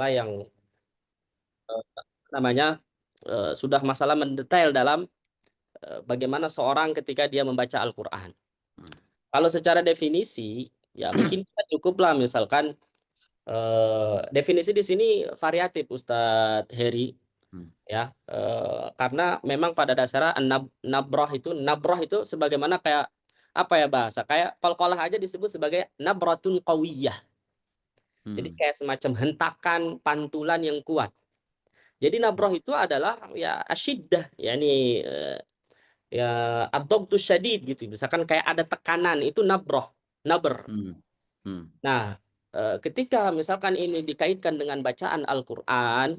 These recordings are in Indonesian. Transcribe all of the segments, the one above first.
yang namanya sudah masalah mendetail dalam bagaimana seorang ketika dia membaca Al-Qur'an. Kalau secara definisi, ya mungkin kita cukuplah misalkan definisi di sini variatif Ustadz Heri ya. Karena memang pada dasarnya nabroh itu sebagaimana kayak apa ya bahasa kayak qalqalah aja disebut sebagai nabratun qawiyah. Jadi kayak semacam hentakan pantulan yang kuat. Jadi nabroh itu adalah ya asyiddah, yakni ya ad-dagtu syadid gitu. Misalkan kayak ada tekanan itu nabroh, nabr. Nah, ketika misalkan ini dikaitkan dengan bacaan Al-Qur'an,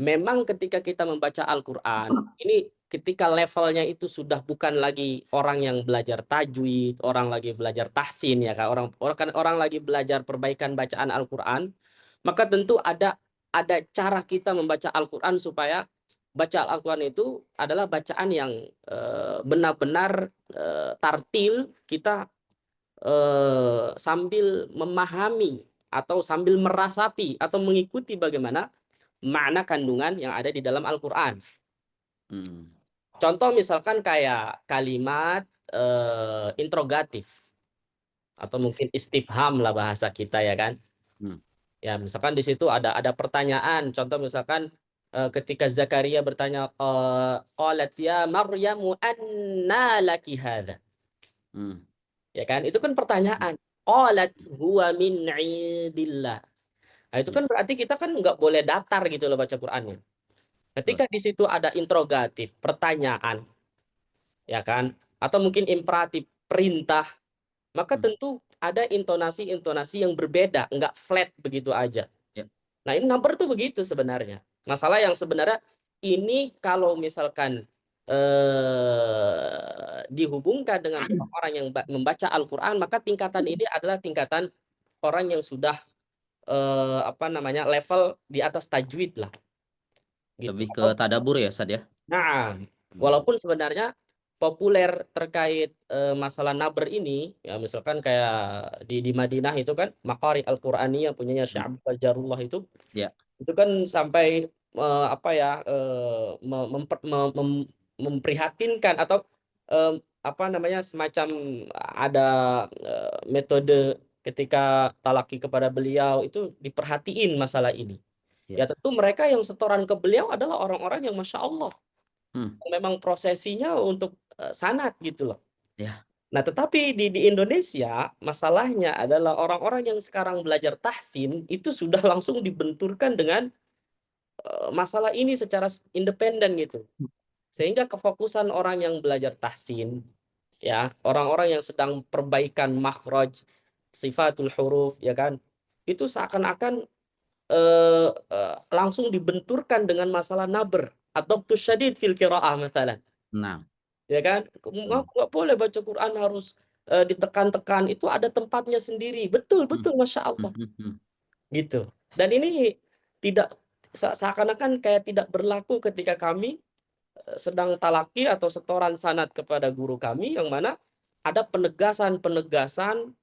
memang ketika kita membaca Al-Qur'an, ini ketika levelnya itu sudah bukan lagi orang yang belajar tajwid, orang lagi belajar tahsin ya Kak, orang lagi belajar perbaikan bacaan Al-Qur'an, maka tentu ada cara kita membaca Al-Qur'an supaya baca Al-Qur'an itu adalah bacaan yang benar-benar tartil kita sambil memahami atau sambil merasapi atau mengikuti bagaimana makna kandungan yang ada di dalam Al-Qur'an. Contoh misalkan kayak kalimat interrogatif atau mungkin istifham lah bahasa kita ya kan. Ya, misalkan di situ ada pertanyaan. Contoh misalkan ketika Zakaria bertanya qalat ya Maryamu anna laki hadza. Ya kan? Itu kan pertanyaan. Qalat huwa min indillah. Nah, itu kan berarti kita kan nggak boleh datar gitu loh baca Qur'annya. Ketika di situ ada interrogatif, pertanyaan, ya kan? Atau mungkin imperatif, perintah, maka tentu ada intonasi-intonasi yang berbeda, nggak flat begitu aja. Nah, ini number tuh begitu sebenarnya. Masalah yang sebenarnya ini kalau misalkan dihubungkan dengan orang yang membaca Al-Qur'an, maka tingkatan ini adalah tingkatan orang yang sudah apa namanya level di atas tajwid lah. Gitu. Lebih ke tadabur ya, Sad ya? Nah, walaupun sebenarnya populer terkait masalah nabr ini, ya misalkan kayak di Madinah itu kan Maqari Al-Qur'aniyah punyanya Syekh Abdul Jarullah itu kan sampai apa ya memprihatinkan atau apa namanya semacam ada metode ketika talaki kepada beliau itu diperhatiin masalah ini. Ya tentu mereka yang setoran ke beliau adalah orang-orang yang Masya Allah memang prosesinya untuk sanad gitu loh. Nah, tetapi di Indonesia masalahnya adalah orang-orang yang sekarang belajar tahsin itu sudah langsung dibenturkan dengan masalah ini secara independen gitu. Sehingga kefokusan orang yang belajar tahsin, ya, orang-orang yang sedang perbaikan makhraj, sifatul huruf, ya kan, itu seakan-akan langsung dibenturkan dengan masalah nabr atau tusyadid fil qiraah misalnya. Ya kan? Nggak boleh baca Quran harus ditekan-tekan, itu ada tempatnya sendiri. Betul, betul, Masya Allah. Gitu. Dan ini tidak seakan-akan kayak tidak berlaku ketika kami sedang talaki atau setoran sanad kepada guru kami yang mana ada penegasan-penegasan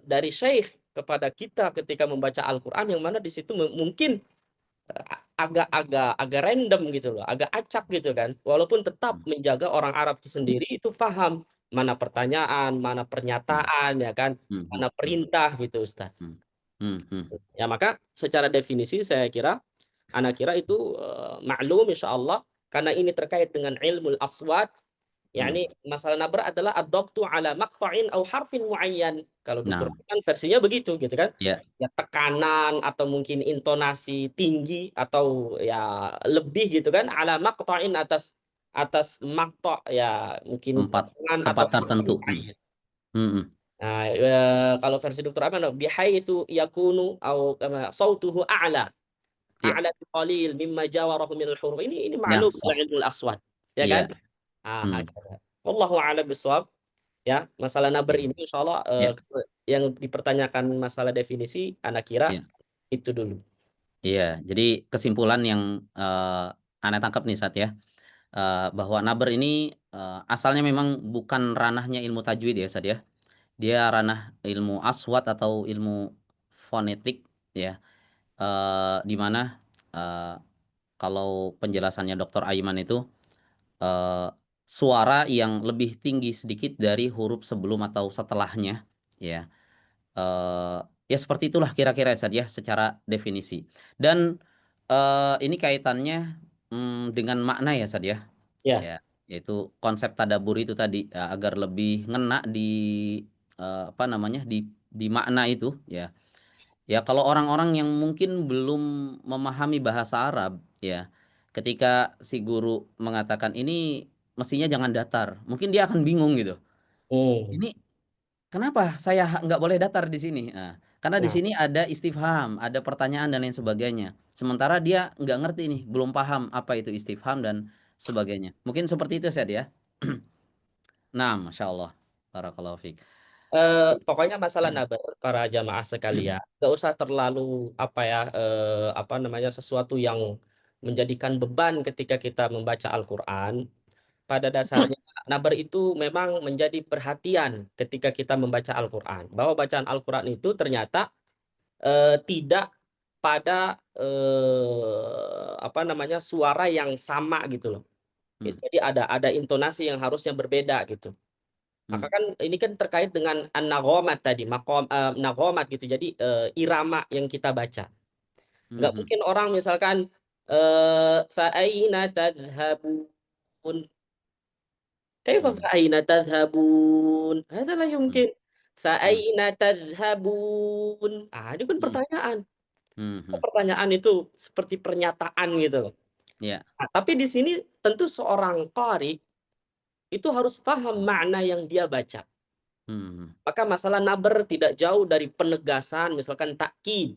dari syekh kepada kita ketika membaca Al-Qur'an yang mana di situ mungkin agak random gitu loh, agak acak gitu kan. Walaupun tetap menjaga orang Arab sendiri itu paham mana pertanyaan, mana pernyataan ya kan, mana perintah gitu Ustaz. Ya maka secara definisi saya kira anak kira itu maklum insyaallah karena ini terkait dengan ilmu aswat. yakni masalah nabra adalah ad-dabtu ala maqta'in au harfin muayyan. Kalau Dr. kan versinya begitu gitu kan. Ya tekanan atau mungkin intonasi tinggi atau ya lebih gitu kan ala maqta'in atas maqta' ya mungkin potongan atau tempat tertentu. Nah, kalau versi Dr. Aman bihaitsu yakunu au sautuhu a'la qalil mimma jawarahu minal huruf. Ini Ya, maklum sah. ilmu aswat, ya kan? Iya. Hakadha. Wallahu a'lam bishawab. Ya, masalah nabar ini insyaallah yang dipertanyakan masalah definisi anak kira itu dulu. Iya, jadi kesimpulan yang Anda tangkap nih Sat ya, bahwa nabar ini asalnya memang bukan ranahnya ilmu tajwid ya Sat ya. Dia ranah ilmu aswat atau ilmu fonetik ya. di mana eh, kalau penjelasannya Dr. Aiman itu eh, suara yang lebih tinggi sedikit dari huruf sebelum atau setelahnya, ya. Eh, ya seperti itulah kira-kira Ustadz ya secara definisi. Dan ini kaitannya dengan makna ya Ustadz ya. Ya. Ya, yaitu konsep tadabur itu tadi agar lebih ngena di apa namanya di makna itu ya. Ya kalau orang-orang yang mungkin belum memahami bahasa Arab ya, ketika si guru mengatakan ini mestinya jangan datar, mungkin dia akan bingung gitu. Hmm. Ini kenapa saya nggak boleh datar di sini? Nah, karena di Nah, sini ada istifham, ada pertanyaan dan lain sebagainya. Sementara dia nggak ngerti nih, belum paham apa itu istifham dan sebagainya. Mungkin seperti itu Seth ya. Nah, masya Allah, barakallahu fiik. pokoknya masalah nabar para jamaah sekalian, nggak usah terlalu apa ya, apa namanya, sesuatu yang menjadikan beban ketika kita membaca Al-Quran. Pada dasarnya nabar itu memang menjadi perhatian ketika kita membaca Al-Quran, bahwa bacaan Al-Quran itu ternyata tidak pada apa namanya, suara yang sama gitu loh. Hmm, Jadi ada intonasi yang harusnya berbeda gitu. hmm, Maka kan ini kan terkait dengan an-naghamat tadi, naghamat gitu. Jadi irama yang kita baca. hmm, Nggak hmm, mungkin orang misalkan fa aina tadhhabun, kaifa hmm, fa aina tadhhabun? Hada la hmm, yumkin. Fa hmm, aina tadhhabun? Itu kan hmm, pertanyaan. hmm, hmm. Pertanyaan itu seperti pernyataan gitu loh. Ya, Nah, tapi di sini tentu seorang qari itu harus paham makna yang dia baca. hmm, Maka masalah naber tidak jauh dari penegasan, misalkan takkid.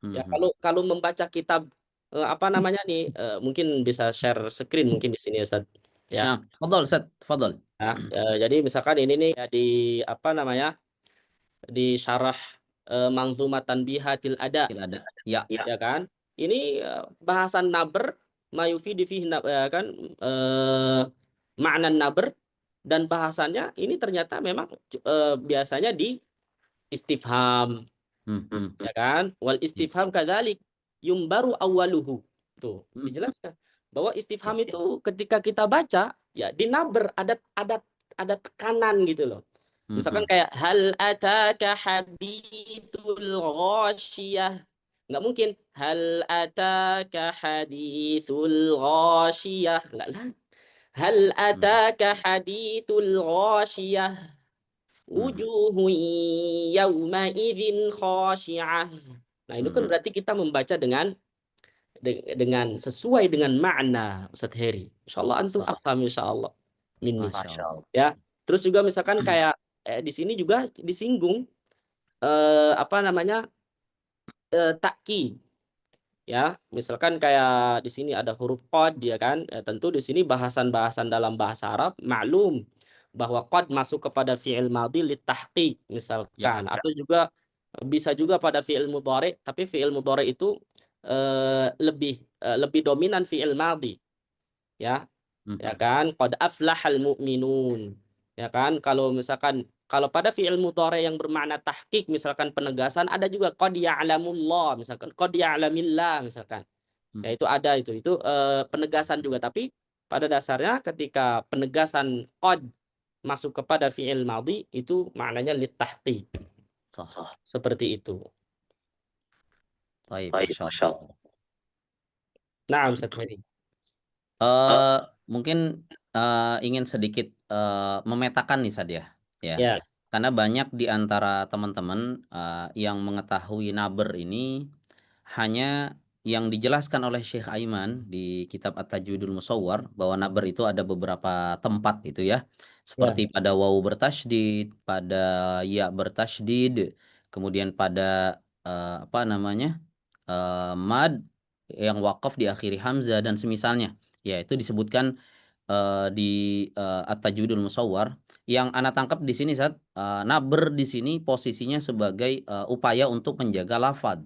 hmm, Ya, hmm. kalau membaca kitab apa namanya nih, mungkin bisa share screen mungkin di sini Ustaz. Ya. Nah, fadol, Seth, fadol. Ya, jadi misalkan ini nih ya, di apa namanya? Di syarah Manzumatan Bihatil Ada, Tidak ada. Ya, ya kan? Ini bahasan naber mayufidi fihi ya kan, makna naber, dan bahasannya ini ternyata memang biasanya di istifham, hmm, hmm, ya kan? Wal ya, istifham kadzalik yumbaru awwaluhu. Tuh, hmm, dijelaskan bahwa ya, istifham itu ketika kita baca ya di naber ada tekanan gitu loh. hmm, Misalkan hmm, kayak hal ataka hadithul ghasyiyah. Nggak mungkin hal ataka hadithul ghasyiyah. Nggak lah. Hal hmm, ataka hadithul ghasyiyah. hmm, Wujuhun yawma idzin khashi'ah. Nah, itu kan hmm. berarti kita membaca dengan sesuai dengan makna Ustaz Heri. Insyaallah antum Sah. paham insyaallah minni. Masya Allah. Ya. Terus juga misalkan kayak di sini juga disinggung apa namanya? Takkid, ya. Misalkan kayak di sini ada huruf qad ya kan. Tentu di sini bahasan-bahasan dalam bahasa Arab maklum bahwa qad masuk kepada fi'il madhi litahqiq Ya. misalkan, atau juga bisa juga pada fi'il mudhari, tapi fi'il mudhari itu lebih dominan fi'il madhi, ya. Hmm, Ya kan, qad aflahal mu'minun, ya kan. Kalau misalkan kalau pada fi'il mudhari yang bermakna tahqiq misalkan penegasan, ada juga qad ya'lamullah misalkan, qad ya'lamillah misalkan, hmm. ya itu ada, itu penegasan juga. Tapi pada dasarnya ketika penegasan qad masuk kepada fi'il madhi itu maknanya litahqiq, Sah. seperti itu. Baik, Baik, Masya Masya Allah. Allah. Nah, Ustaz Heri. eh Mungkin ingin sedikit memetakan nih Sadia, ya. Ya, Karena banyak di antara teman-teman yang mengetahui naber ini hanya yang dijelaskan oleh Syekh Aiman di kitab At-Tajwidul Musawwar bahwa naber itu ada beberapa tempat gitu ya. Seperti ya. pada wawu bertasydid, pada ya bertasydid, kemudian pada apa namanya? Mad yang wakaf diakhiri hamzah dan semisalnya. Ya, itu disebutkan di At-Tajwidul Musawwar. Yang anak tangkap di sini saat naber di sini posisinya sebagai upaya untuk menjaga lafad.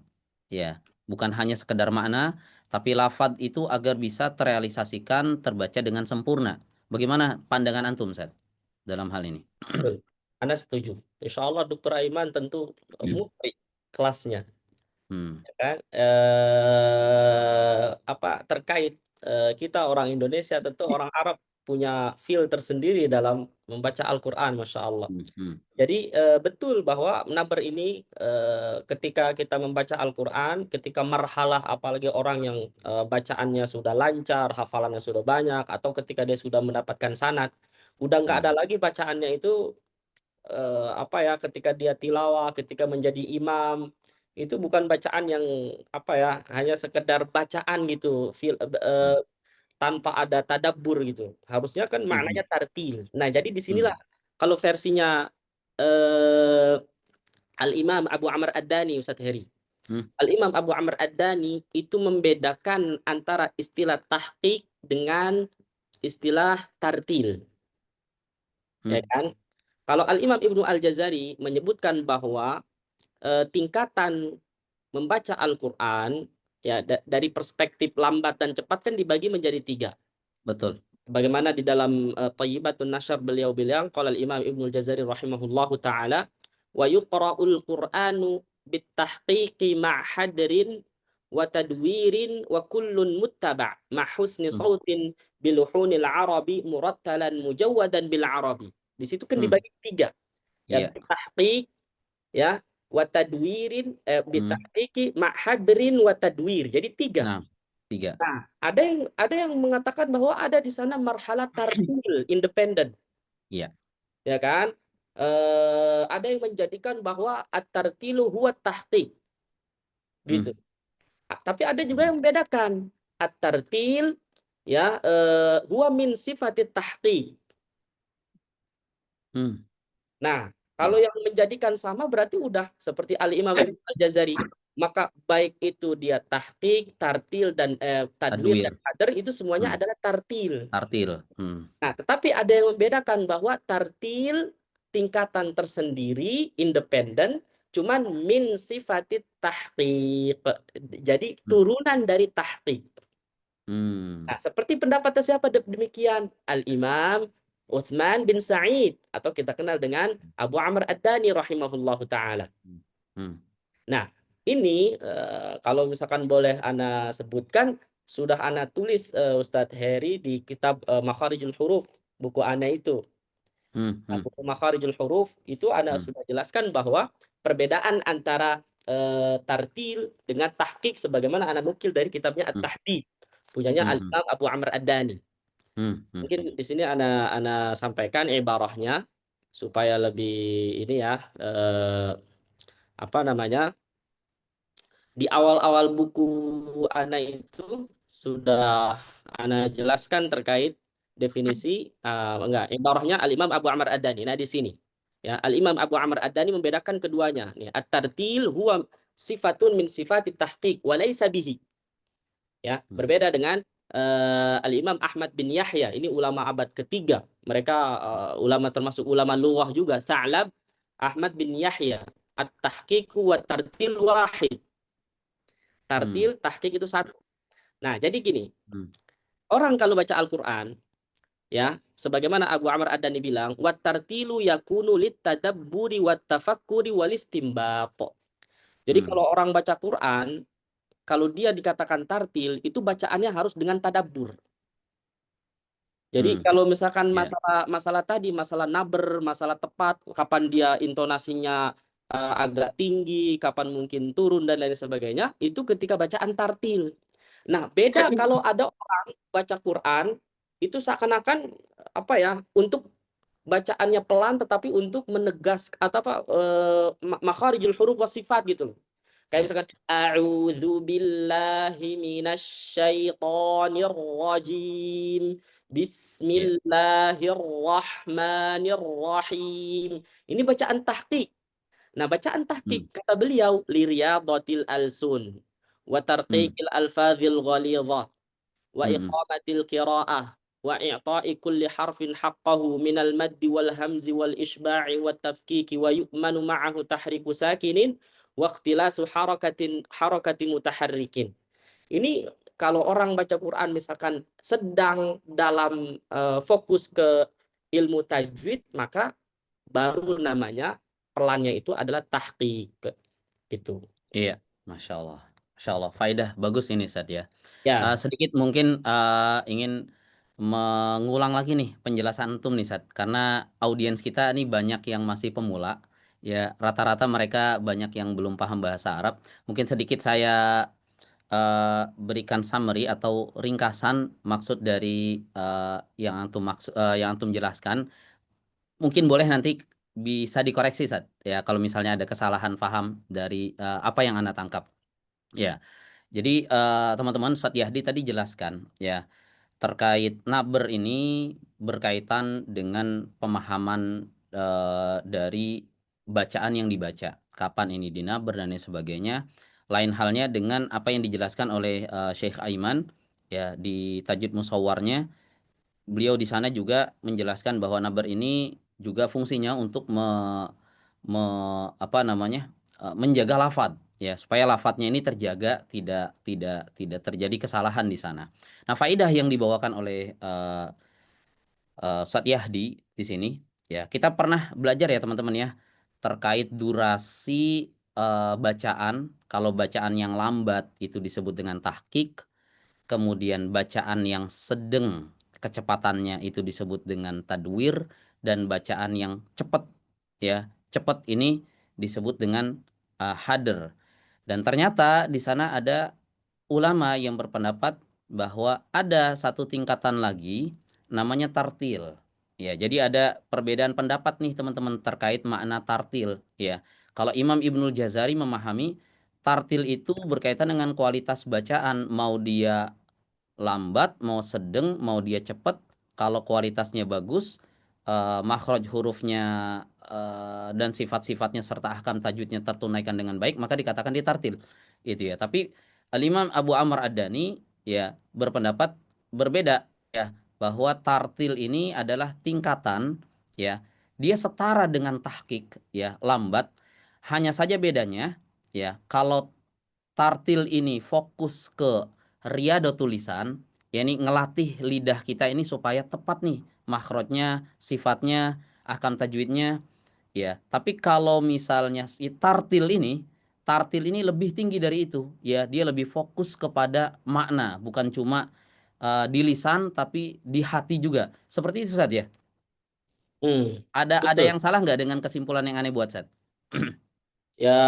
Ya, bukan hanya sekedar makna, tapi lafad itu agar bisa terrealisasikan, terbaca dengan sempurna. Bagaimana pandangan antum, Seth, dalam hal ini? Betul. Anda setuju. Insya Allah Dr. Aiman tentu mufti kelasnya. kan terkait kita orang Indonesia, tentu orang Arab punya feel tersendiri dalam membaca Al-Qur'an, Masya Allah. Jadi betul bahwa nabar ini ketika kita membaca Al-Qur'an, ketika marhalah apalagi orang yang bacaannya sudah lancar, hafalannya sudah banyak, atau ketika dia sudah mendapatkan sanad, udah nggak ada lagi bacaannya itu ketika dia tilawah, ketika menjadi imam, itu bukan bacaan yang hanya sekedar bacaan gitu, tanpa ada tadabbur gitu. Harusnya kan maknanya tartil. Nah, jadi di sinilah kalau versinya Al-Imam Abu Amr Ad-Dani, Ustadz Heri. Al-Imam Abu Amr Ad-Dani itu membedakan antara istilah tahqiq dengan istilah tartil. Ya kan? Kalau Al-Imam Ibnu Al-Jazari menyebutkan bahwa tingkatan membaca Al-Qur'an ya dari perspektif lambat dan cepat kan dibagi menjadi 3. Betul. Bagaimana di dalam Thayyibatun Nasyr beliau bilang, qala al-Imam Ibnu Al-Jazari rahimahullahu taala, wa yuqra'ul Qur'anu bitahqiqi ma hadrin wa tadwirin wa kullun muttaba' ma husni sautin biluhunil arabi murattalan mujawwadan bil arabi. Di situ kan dibagi 3. Ya, tahqiq ya, wa tadwirin bitahqiqi ma hadrin wa tadwir. Jadi 3. Nah, 3. Nah, ada yang mengatakan bahwa ada di sana marhalah tartil independen. Iya. Ya kan? Ada yang menjadikan bahwa at-tartilu huwa tahqiq. Gitu. Tapi ada juga yang membedakan. At-tartil ya huwa min sifatit tahqiq. Nah, kalau yang menjadikan sama berarti udah seperti Al-Imam Al-Jazari. Maka baik itu dia tahqiq, tartil, dan tadwir dan hadr, itu semuanya adalah tartil. Tartil. Nah, tetapi ada yang membedakan bahwa tartil tingkatan tersendiri, independen, cuman min sifatit tahqiq. Jadi turunan dari tahqiq. Nah, seperti pendapatnya siapa demikian? Al-Imam Utsman bin Sa'id, atau kita kenal dengan Abu Amr Ad-Dani rahimahullahu taala. Nah, ini kalau misalkan boleh ana sebutkan, sudah ana tulis Ustadz Heri di kitab Makharijul Huruf, buku ana itu. Nah, buku Makharijul Huruf itu ana sudah jelaskan bahwa perbedaan antara tartil dengan tahqiq sebagaimana ana nukil dari kitabnya At-Tahdid, punyanya Al-Imam Abu Amr Ad-Dani. Mungkin di sini ana sampaikan ibarahnya supaya lebih ini ya di awal-awal buku ana itu sudah ana jelaskan terkait definisi ibarahnya Al-Imam Abu Amr Ad-Dani. Nah, di sini ya Al-Imam Abu Amr Ad-Dani membedakan keduanya. Nih, at-tartil huwa sifatun min sifatit tahqiq wa laysa bihi. Ya, berbeda dengan Al-Imam Ahmad bin Yahya, ini ulama abad ketiga. Mereka ulama termasuk ulama lughah juga. Tha'lab Ahmad bin Yahya, at-tahqiq wa tartil wahid. Tartil, tahqiq itu satu. Nah, jadi gini. Orang kalau baca Al-Qur'an ya, sebagaimana Abu Amr Ad-Dani bilang, wat tartilu yakunu lit tadabburi wat tafakkuri wal istinbat. Jadi kalau orang baca Quran, kalau dia dikatakan tartil, itu bacaannya harus dengan tadabbur. Jadi kalau misalkan masalah tadi, masalah naber, masalah tepat, kapan dia intonasinya agak tinggi, kapan mungkin turun dan lain sebagainya, itu ketika bacaan tartil. Nah, beda kalau ada orang baca Quran itu seakan-akan untuk bacaannya pelan tetapi untuk menegas atau makharijul huruf was sifat gitu loh. Kayak misalkan a'udzubillahi minasyaitonir rajim. Bismillahirrahmanirrahim. Ini bacaan tahqiq. Nah, bacaan tahqiq kata beliau liriyadatil alsun wa tarqiqil alfazil ghalidhah wa iqamatil qiraah wa i'ta'i kulli harfin haqqahu minal maddi wal hamzi wal isba'i wat tafkiki wa yu'manu ma'ahu tahriku sakinin wa ikhtilasu harakati mutaharrikin. Ini kalau orang baca Quran misalkan sedang dalam fokus ke ilmu tajwid, maka baru namanya pelannya itu adalah tahqiq gitu. Iya. Masya Allah. Masya Allah. Faidah bagus ini Ustaz ya. Ya, Sedikit mungkin ingin mengulang lagi nih penjelasan antum nih Sat, karena audiens kita nih banyak yang masih pemula, ya rata-rata mereka banyak yang belum paham bahasa Arab. Mungkin sedikit saya berikan summary atau ringkasan maksud dari yang antum jelaskan. Mungkin boleh nanti bisa dikoreksi Sat, ya kalau misalnya ada kesalahan paham dari apa yang Anda tangkap. Ya, jadi teman-teman Ustadz Yahdi tadi jelaskan ya terkait naber ini berkaitan dengan pemahaman dari bacaan yang dibaca, kapan ini dinaber dan lain sebagainya. Lain halnya dengan apa yang dijelaskan oleh Syekh Aiman ya di Tajwid Musawwarnya. Beliau di sana juga menjelaskan bahwa naber ini juga fungsinya untuk apa namanya menjaga lafadz ya supaya lafadznya ini terjaga tidak terjadi kesalahan di sana. Nah, faidah yang dibawakan oleh Ustadz Yahdi di sini ya kita pernah belajar ya teman-teman ya terkait durasi bacaan. Kalau bacaan yang lambat itu disebut dengan tahqiq, kemudian bacaan yang sedang kecepatannya itu disebut dengan tadwir, dan bacaan yang cepat ya cepat ini disebut dengan hadr. Dan ternyata di sana ada ulama yang berpendapat bahwa ada satu tingkatan lagi namanya tartil. Ya, jadi ada perbedaan pendapat nih teman-teman terkait makna tartil ya. Kalau Imam Ibnul Jazari memahami tartil itu berkaitan dengan kualitas bacaan, mau dia lambat, mau sedang, mau dia cepat. Kalau kualitasnya bagus, makhraj hurufnya dan sifat-sifatnya serta ahkam tajwidnya tertunaikan dengan baik, maka dikatakan dia tartil. Itu ya. Tapi Al-Imam Abu Amr Ad-Dani ya berpendapat berbeda ya, bahwa tartil ini adalah tingkatan ya. Dia setara dengan tahqiq ya, lambat. Hanya saja bedanya ya, kalau tartil ini fokus ke riyadhatul lisan, yakni ngelatih lidah kita ini supaya tepat nih makhrajnya, sifatnya, ahkam tajwidnya ya. Tapi kalau misalnya si tartil ini lebih tinggi dari itu ya, dia lebih fokus kepada makna, bukan cuma di lisan tapi di hati juga. Seperti itu Sat ya. Ada betul. yang salah nggak dengan kesimpulan yang aneh buat Sat? Ya,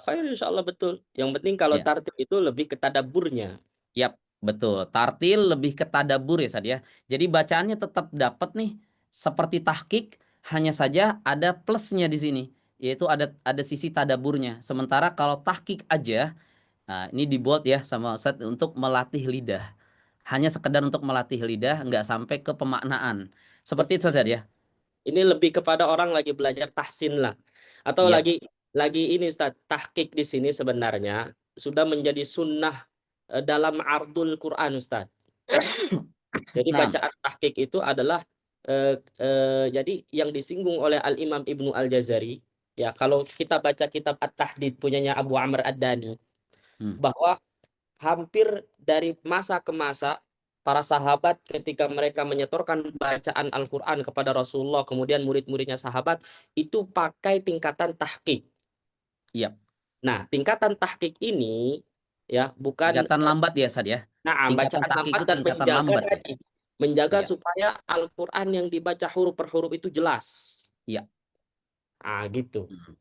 khair insya Allah betul. Yang penting kalau Ya. tartib itu lebih ke tadaburnya. Yap, betul. Tartil lebih ke tadabur ya Sad ya. Jadi bacaannya tetap dapat nih seperti tahqiq, hanya saja ada plusnya di sini, yaitu ada sisi tadaburnya. Sementara kalau tahqiq aja, nah ini dibuat ya sama Ustadz untuk melatih lidah. Hanya sekedar untuk melatih lidah, nggak sampai ke pemaknaan. Seperti itu saja ya. Ini lebih kepada orang lagi belajar tahsin lah. Atau Yap. lagi ini Ustaz, tahqiq di sini sebenarnya sudah menjadi sunnah dalam ardul Quran Ustaz. Jadi Nah, bacaan tahqiq itu adalah jadi yang disinggung oleh Al-Imam Ibnu Al-Jazari ya kalau kita baca kitab At-Tahdid punyanya Abu Amr Ad-Dani hmm, bahwa hampir dari masa ke masa para sahabat ketika mereka menyetorkan bacaan Al-Quran kepada Rasulullah kemudian murid-muridnya sahabat itu pakai tingkatan tahqiq. yap. Nah, tingkatan tahqiq ini ya bukan Tingkatan lambat ya Sad ya. Tingkatan bacaan tahqiq lambat itu dan tingkatan menjaga lambat ya. tadi menjaga Iya, supaya Al-Quran yang dibaca huruf per huruf itu jelas. iya. Ah, gitu. Hmm.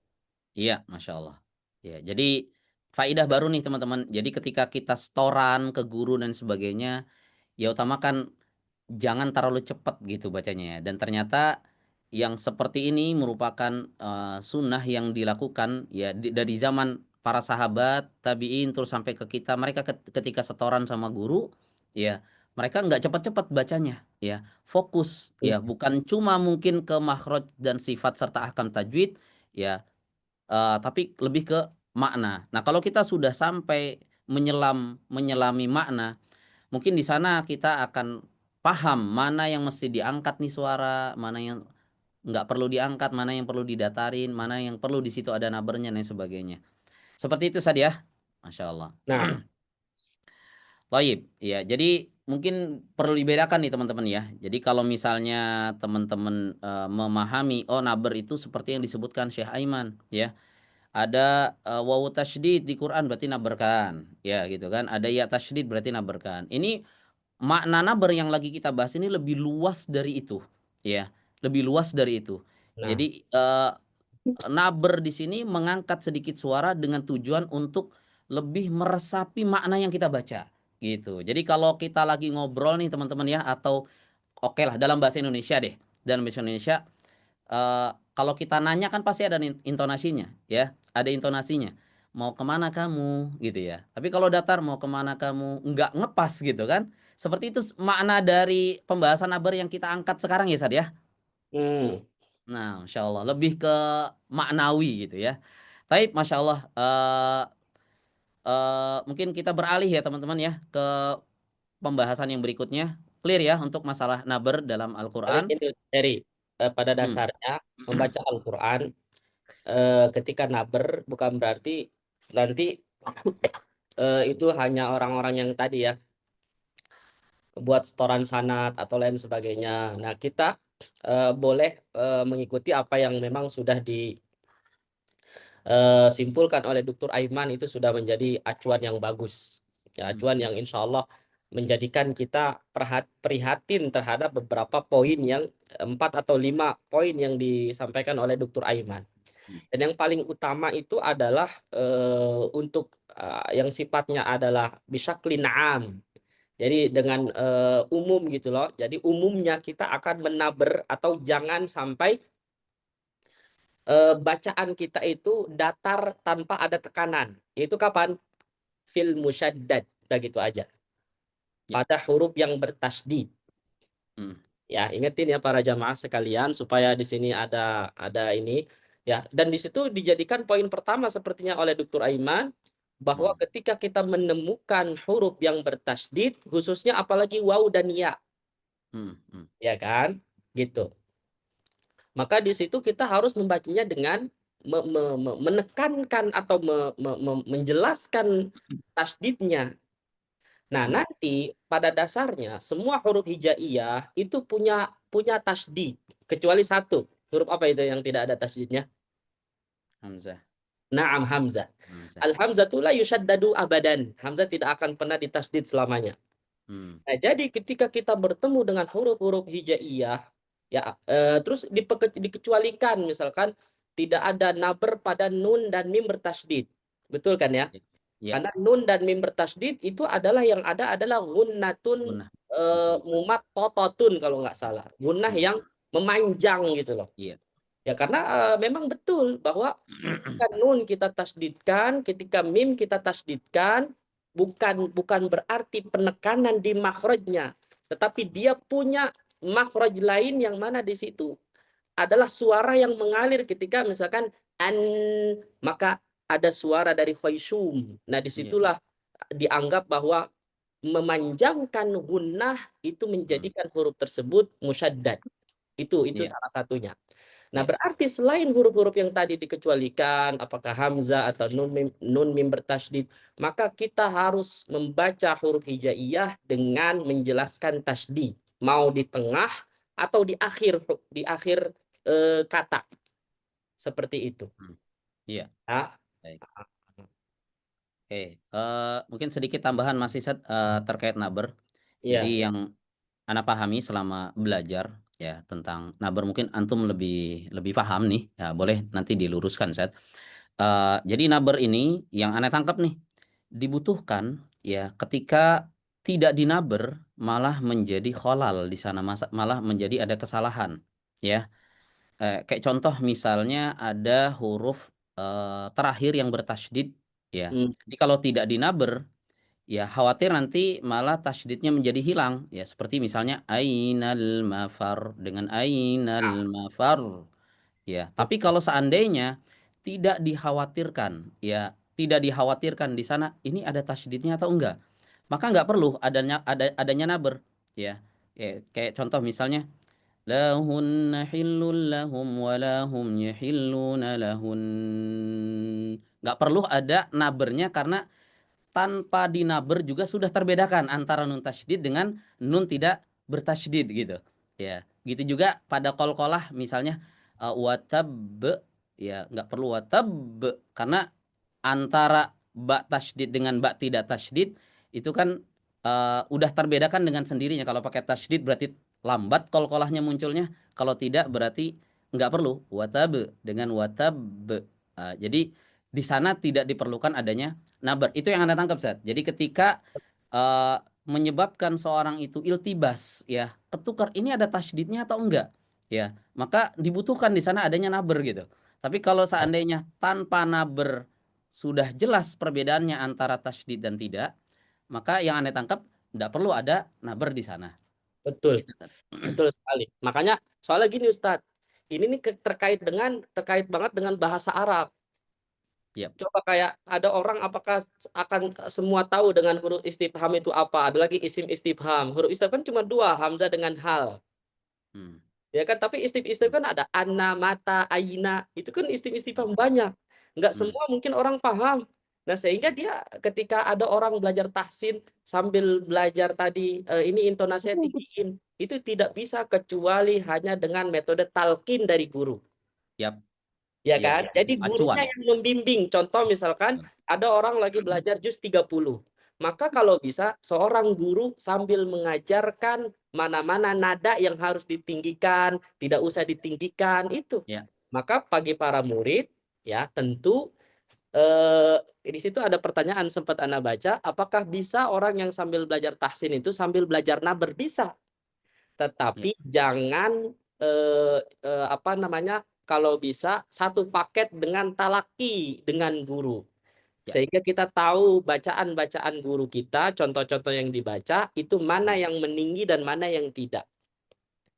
Iya, Masya Allah. Ya, jadi faidah baru nih teman-teman. Jadi ketika kita setoran ke guru dan sebagainya, ya utamakan jangan terlalu cepat gitu bacanya ya. Dan ternyata yang seperti ini merupakan sunnah yang dilakukan ya dari zaman para sahabat, tabiin, terus sampai ke kita. Mereka ketika setoran sama guru, ya mereka nggak cepat-cepat bacanya, ya fokus, ya bukan cuma mungkin ke makhraj dan sifat serta ahkam tajwid, ya tapi lebih ke makna. Nah, kalau kita sudah sampai menyelami makna, mungkin di sana kita akan paham mana yang mesti diangkat nih suara, mana yang nggak perlu diangkat, mana yang perlu didatarin, mana yang perlu di situ ada nabernya dan sebagainya. Seperti itu saja ya. Masya Allah. Nah, Taib, ya. Jadi mungkin perlu dibedakan nih teman-teman ya. Jadi kalau misalnya teman-teman memahami, oh naber itu seperti yang disebutkan Syekh Aiman, ya. Ada wawu tasydid di Quran berarti naberkan, ya gitu kan. Ada ya tasydid berarti naberkan. Ini makna naber yang lagi kita bahas ini lebih luas dari itu, ya, lebih luas dari itu. Nah, Jadi naber di sini mengangkat sedikit suara dengan tujuan untuk lebih meresapi makna yang kita baca, gitu. Jadi kalau kita lagi ngobrol nih teman-teman ya, atau oke lah dalam bahasa Indonesia deh, dalam bahasa Indonesia kalau kita nanya kan pasti ada intonasinya, ya, ada intonasinya. Mau kemana kamu, gitu ya. Tapi kalau datar mau kemana kamu, nggak ngepas gitu kan. Seperti itu makna dari pembahasan nabar yang kita angkat sekarang ya Sad ya. hmm. Nah, Masya Allah lebih ke maknawi gitu ya. Tapi Masya Allah, mungkin kita beralih ya teman-teman ya ke pembahasan yang berikutnya. Clear ya untuk masalah nabar dalam Tapi Al-Quran. gini, dari pada Hmm. dasarnya membaca Al-Quran ketika naber bukan berarti nanti itu hanya orang-orang yang tadi ya buat setoran sanad atau lain sebagainya. Nah, kita boleh mengikuti apa yang memang sudah disimpulkan oleh Dr. Aiman, itu sudah menjadi acuan yang bagus. Ya, Hmm. acuan yang insya Allah menjadikan kita prihatin terhadap beberapa poin yang 4 atau 5 poin yang disampaikan oleh Dr. Aiman. Hmm. Dan yang paling utama itu adalah untuk yang sifatnya adalah bisyakli na'am. Jadi dengan umum gitu loh. Jadi umumnya kita akan menaber atau jangan sampai bacaan kita itu datar tanpa ada tekanan. Itu kapan? Fil musyaddad. Begitu aja. Ya. Pada huruf yang bertasydid. Hmm. Ya, ingetin ya para jamaah sekalian supaya di sini ada ini ya. Dan di situ dijadikan poin pertama sepertinya oleh Dr. Aiman bahwa Hmm. ketika kita menemukan huruf yang bertasydid, khususnya apalagi waw dan ya, Hmm. Hmm. ya kan? Gitu. Maka di situ kita harus membacanya dengan menekankan atau menjelaskan tasdidnya. Nah, Hmm. nanti pada dasarnya semua huruf hijaiyah itu punya punya tasdid kecuali satu. Huruf apa itu yang tidak ada tasdidnya? Hamzah. Naam, hamzah. Hamzah. Al hamzatu la yushaddadu abadan. Hamzah tidak akan pernah ditasdid selamanya. Hmm. Nah, jadi ketika kita bertemu dengan huruf-huruf hijaiyah, ya terus dikecualikan misalkan tidak ada naber pada nun dan mim bertasydid. Betul kan ya? Ya. Ya. Karena nun dan mim bertasydid itu adalah yang ada adalah gunnatun Gunnah. Betul. mumat tototun kalau nggak salah. Gunnah Hmm. yang memanjang gitu loh. Iya. Ya karena memang betul bahwa ketika nun kita tasdidkan, ketika mim kita tasdidkan, bukan berarti penekanan di makhrajnya, tetapi dia punya makhraj lain yang mana di situ adalah suara yang mengalir ketika misalkan an, maka ada suara dari khaysum. Nah, Iya. disitulah dianggap bahwa memanjangkan gunnah itu Hmm. menjadikan huruf tersebut musyaddad. Itu Iya. salah satunya. Nah, Iya. berarti selain huruf-huruf yang tadi dikecualikan, apakah hamzah atau nun mim bertasydid, maka kita harus membaca huruf hijaiyah dengan menjelaskan tasydid, mau di tengah atau di akhir kata seperti itu. Hmm. Iya. Ya, Baik. Oke. Mungkin sedikit tambahan masih terkait naber. iya. Jadi yang Ana pahami selama belajar ya tentang naber, mungkin antum lebih lebih paham nih. Ya, boleh nanti diluruskan Set. Jadi naber ini yang Ana tangkap nih dibutuhkan ya ketika tidak dinaber malah menjadi kholal di sana, malah menjadi ada kesalahan ya. Kayak contoh misalnya ada huruf terakhir yang bertasydid ya. Hmm. Jadi kalau tidak dinaber ya khawatir nanti malah tasydidnya menjadi hilang ya, seperti misalnya ainal mafar dengan ainal mafar ya. Tapi kalau seandainya tidak dikhawatirkan ya, tidak dikhawatirkan di sana ini ada tasydidnya atau enggak, maka nggak perlu adanya naber ya. Ya kayak contoh misalnya lahunna hillul lahum walahum yahilluna lahun, nggak perlu ada nabernya karena tanpa dinaber juga sudah terbedakan antara nun tasydid dengan nun tidak bertasydid gitu. Ya, gitu juga pada qalqalah misalnya watab ya nggak perlu watab, karena antara ba tasydid dengan ba tidak tasydid itu kan udah terbedakan dengan sendirinya. Kalau pakai tasydid berarti lambat qalqalahnya munculnya, kalau tidak berarti nggak perlu watab dengan watab. Jadi di sana tidak diperlukan adanya nabar. Itu yang Anda tangkap, Ustaz. Jadi ketika eh, menyebabkan seorang itu iltibas, ya, ketukar ini ada tasydidnya atau enggak, ya, maka dibutuhkan di sana adanya naber gitu. Tapi kalau seandainya tanpa naber sudah jelas perbedaannya antara tasydid dan tidak, maka yang Anda tangkap tidak perlu ada naber di sana. Betul, Gitu, Ustaz. betul sekali. Makanya soalnya gini Ustadz, ini nih terkait banget dengan bahasa Arab. Yap. Coba kayak ada orang apakah akan semua tahu dengan huruf istifham itu apa? Ada lagi isim istifham. Huruf istifham kan cuma dua, hamzah dengan hal. Hmm. Ya kan, tapi isim-isim kan ada anna, mata, aina. Itu kan Hmm. isim-istifham banyak. Nggak Hmm. semua mungkin orang paham. Nah, sehingga dia ketika ada orang belajar tahsin sambil belajar tadi ini intonasinya tinggiin, itu tidak bisa kecuali hanya dengan metode talqin dari guru. Yap. Ya Iya. kan? Jadi Acuan. gurunya yang membimbing. Contoh misalkan ada orang lagi belajar juz 30. Maka kalau bisa seorang guru sambil mengajarkan mana-mana nada yang harus ditinggikan, tidak usah ditinggikan itu. Ya. Maka bagi para murid ya tentu di situ ada pertanyaan sempat Anda baca, apakah bisa orang yang sambil belajar tahsin itu sambil belajar naber? Bisa. Ya. Tetapi jangan apa namanya, kalau bisa satu paket dengan talaki dengan guru, Ya. sehingga kita tahu bacaan-bacaan guru kita, contoh-contoh yang dibaca itu mana Hmm. yang meninggi dan mana yang tidak.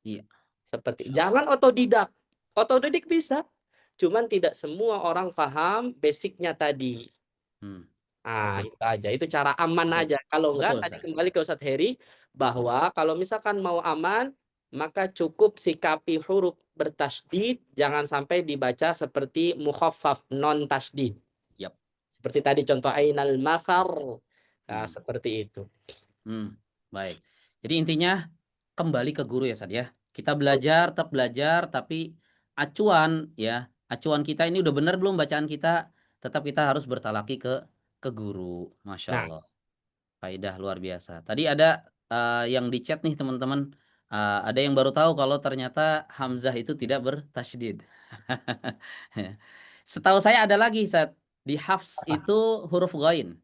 Iya. Seperti Insya Allah. jangan otodidak. Otodidak bisa, cuman tidak semua orang paham basicnya tadi. Hmm. Ah, Oke. itu aja. Itu cara aman Betul. aja. Kalau enggak, Betul, tadi Ustaz. kembali ke Ustadz Heri, bahwa kalau misalkan mau aman, maka cukup sikapi huruf bertasydid, jangan sampai dibaca seperti mukhaffaf, non tasydid. Yap. Seperti tadi contoh ainal mafar. Nah, Hmm. seperti itu. Hmm. Baik. Jadi intinya kembali ke guru ya, Sad ya. Kita belajar, tetap belajar, tapi acuan ya, acuan kita ini udah bener belum bacaan kita, tetap kita harus bertalaki ke guru. Masya Nah, Allah. Faidah luar biasa. Tadi ada yang di chat nih teman-teman. Ada yang baru tahu kalau ternyata Hamzah itu tidak bertasydid. Setahu saya ada lagi, Sad. Di Hafs apa? itu huruf ghain.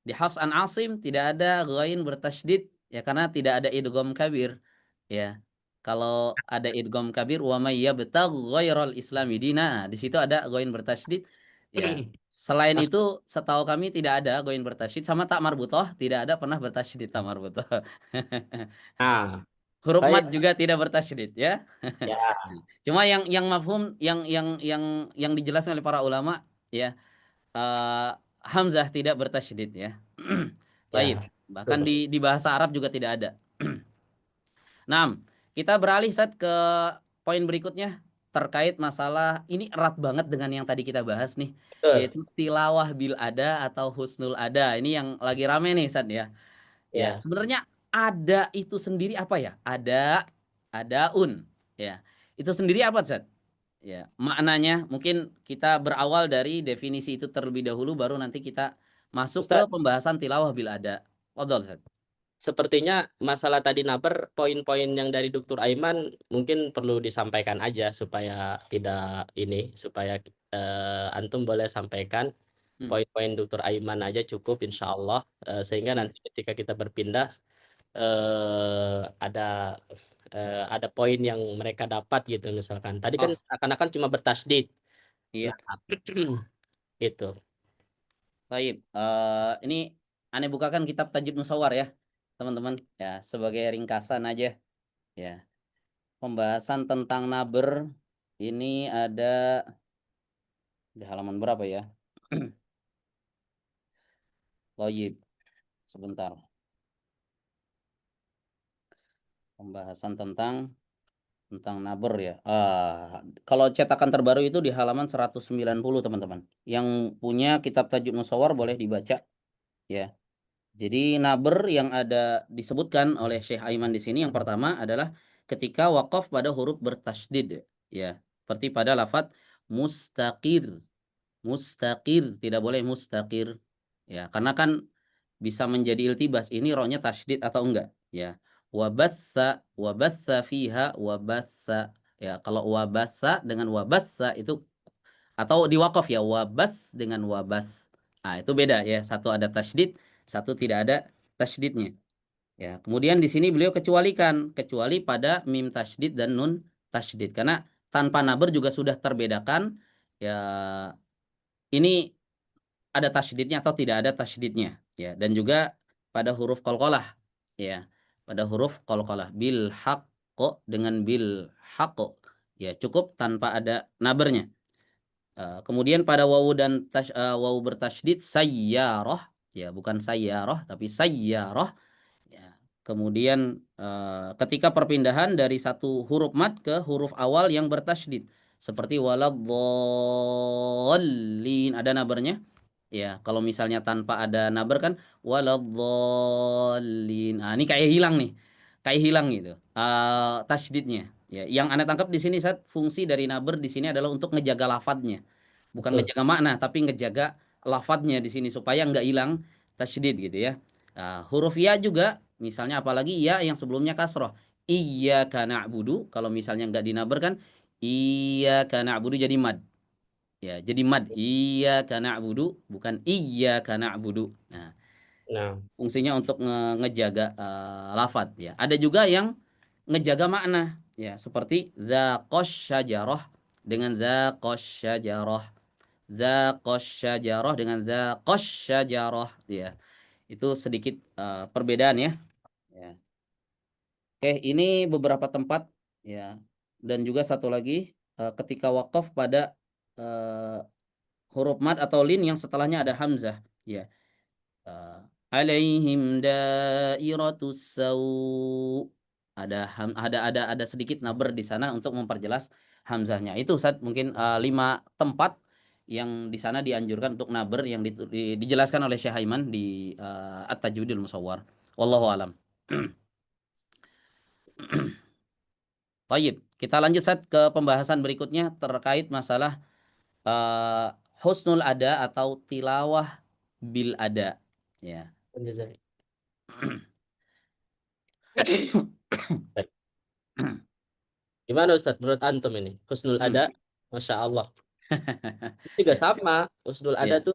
Di Hafs an Asim tidak ada ghain bertasydid ya karena tidak ada idgham kabir ya. Kalau ada idgham kabir wa may yabtagh ghairal islami dina, nah, di situ ada ghain bertasydid ya. Selain Nah, itu setahu kami tidak ada ghain bertasydid, sama tak marbutoh tidak ada pernah bertasydid tak marbutoh. nah, Huruf baik. mad juga tidak bertasydid ya. Ya, Cuma yang mafhum yang dijelaskan oleh para ulama ya, eh, Hamzah tidak bertasydid ya. Taib. ya. Bahkan Betul. di bahasa Arab juga tidak ada. Nah, kita beralih saat ke poin berikutnya terkait masalah ini erat banget dengan yang tadi kita bahas nih, Betul. yaitu tilawah bil ada atau husnul ada. Ini yang lagi rame nih Sad ya. Ya, Ya. sebenarnya ada itu sendiri apa ya? Ada un. Ya. Itu sendiri apa, Sad? Ya, maknanya mungkin kita berawal dari definisi itu terlebih dahulu baru nanti kita masuk ke Ustaz, pembahasan tilawah bil ada. Fadhol, Ustaz. sepertinya masalah tadi naber, poin-poin yang dari Dr. Aiman mungkin perlu disampaikan aja supaya tidak ini, supaya antum boleh sampaikan Hmm. poin-poin Dr. Aiman aja cukup insya Allah. Sehingga Iya. nanti ketika kita berpindah ada ada poin yang mereka dapat gitu misalkan. Tadi kan Oh, akan-akan cuma bertasdid. iya. Nah, gitu. Taib. Ini aneh bukakan kitab Tajib Musawar ya, teman-teman. Ya, sebagai ringkasan aja. Ya, pembahasan tentang naber ini ada di halaman berapa ya? Taib. Sebentar. Pembahasan tentang naber ya. Kalau cetakan terbaru itu di halaman 190 teman-teman. Yang punya kitab Tajuk Musawar boleh dibaca ya. Jadi naber yang ada disebutkan oleh Syekh Aiman di sini yang pertama adalah ketika wakaf pada huruf bertasydid ya. Seperti pada lafadz mustaqir. Mustaqir, tidak boleh mustaqir. Ya, karena kan bisa menjadi iltibas. Ini rohnya tasydid atau enggak? Ya. Wabatha fiha wabatha. Ya, kalau wabatha dengan wabatha itu atau di wakaf ya, wabas dengan wabas. Nah, itu beda ya. Satu ada tasydid, satu tidak ada tasydidnya. Ya, kemudian di sini beliau kecualikan, kecuali pada mim tasydid dan nun tasydid. Karena tanpa naber juga sudah terbedakan ya, ini ada tasydidnya atau tidak ada tasydidnya ya, dan juga pada huruf qalqalah ya, pada huruf qalqalah bil haqqo dengan bil haqqo ya, cukup tanpa ada nabernya. Kemudian pada wawu dan wawu bertasydid sayyarah ya, bukan sayyarah tapi sayyarah ya. Kemudian ketika perpindahan dari satu huruf mad ke huruf awal yang bertasydid seperti waladhdallin, ada nabernya. Ya, kalau misalnya tanpa ada naber kan waladhdallin. Nah, ini kayak hilang nih. Kayak hilang gitu. Tasydidnya. Ya, yang Anda tangkap di sini saat fungsi dari naber di sini adalah untuk ngejaga lafadznya. Bukan Betul. ngejaga makna, tapi ngejaga lafadznya di sini supaya nggak hilang tasydid gitu ya. Huruf ya juga, misalnya apalagi ya yang sebelumnya kasroh. Iyyaka na'budu, kalau misalnya nggak dinaber kan iyyaka na'budu jadi mad. Ya, jadi mad. Iyyaka na'budu bukan iyyaka na'budu. Nah, Nah, fungsinya untuk ngejaga lafadz ya. Ada juga yang ngejaga makna ya, seperti dzaqash syajarah dengan dzaqash syajarah. Dzaqash syajarah dengan dzaqash syajarah ya. Itu sedikit perbedaan ya. Ya. Oke, ini beberapa tempat ya. Dan juga satu lagi ketika wakaf pada eh, huruf mad atau lin yang setelahnya ada hamzah ya. Eh, alaihim dairatus sau, ada sedikit naber di sana untuk memperjelas hamzahnya. Itu Ustaz mungkin 5 tempat yang di sana dianjurkan untuk naber yang dijelaskan oleh Syekh Haiman di At-Tajwidul Musawwar. Wallahu alam. Baik, kita lanjut Ustaz ke pembahasan berikutnya terkait masalah eh, husnul ada atau tilawah bil ada ya. penjelasan. Gimana Ustadz menurut antum ini? Husnul ada, Masya Allah. Itu juga Ya, sama. Husnul ada ya, tuh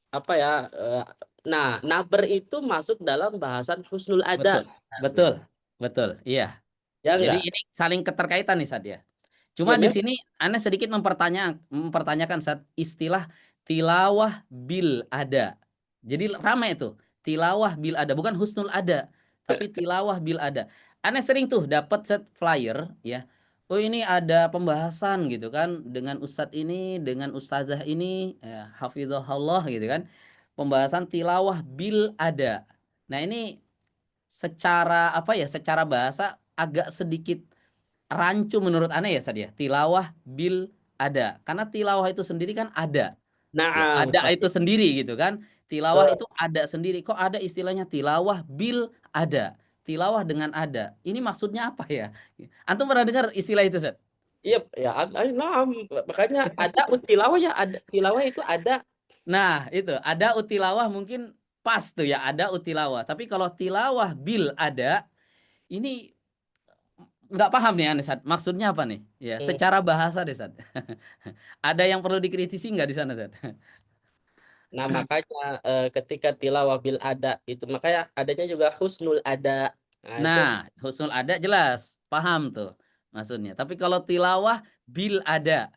apa ya? Nah, naber itu masuk dalam bahasan husnul ada betul, sebenarnya. betul, betul, iya. Ya Jadi enggak? ini saling keterkaitan nih Sad ya. Cuma Ya di memang. sini Anda sedikit mempertanyakan saat istilah tilawah bil ada. Jadi ramai itu. Tilawah bil ada, bukan husnul ada, tapi tilawah bil ada. Anda sering tuh dapat set flyer ya. Oh, ini ada pembahasan gitu kan dengan ustadz ini, dengan ustazah ini, ya, hafizahullah gitu kan. Pembahasan tilawah bil ada. Nah, ini secara apa ya? Secara bahasa agak sedikit rancu menurut aneh ya Sad ya. Tilawah bil ada. Karena tilawah itu sendiri kan ada. Ya, Naam, ada itu sahih. sendiri gitu kan. Tilawah Betul. itu ada sendiri. Kok ada istilahnya tilawah bil ada. Tilawah dengan ada. Ini maksudnya apa ya? Antum pernah dengar istilah itu, Sad? Iya, ya, naam. Makanya ada tilawah ya, ada tilawah itu ada. Nah, itu ada utilawah mungkin pas tuh ya, ada utilawah. Tapi kalau tilawah bil ada, ini nggak paham nih Anda, Sad. Maksudnya apa nih? Ya, Hmm. secara bahasa deh, Sad. Ada yang perlu dikritisi nggak di sana, Sad? Nah, makanya ketika tilawah bil ada itu makanya adanya juga husnul ada. Nah, itu. Nah, husnul ada jelas, paham tuh maksudnya. Tapi kalau tilawah bil ada.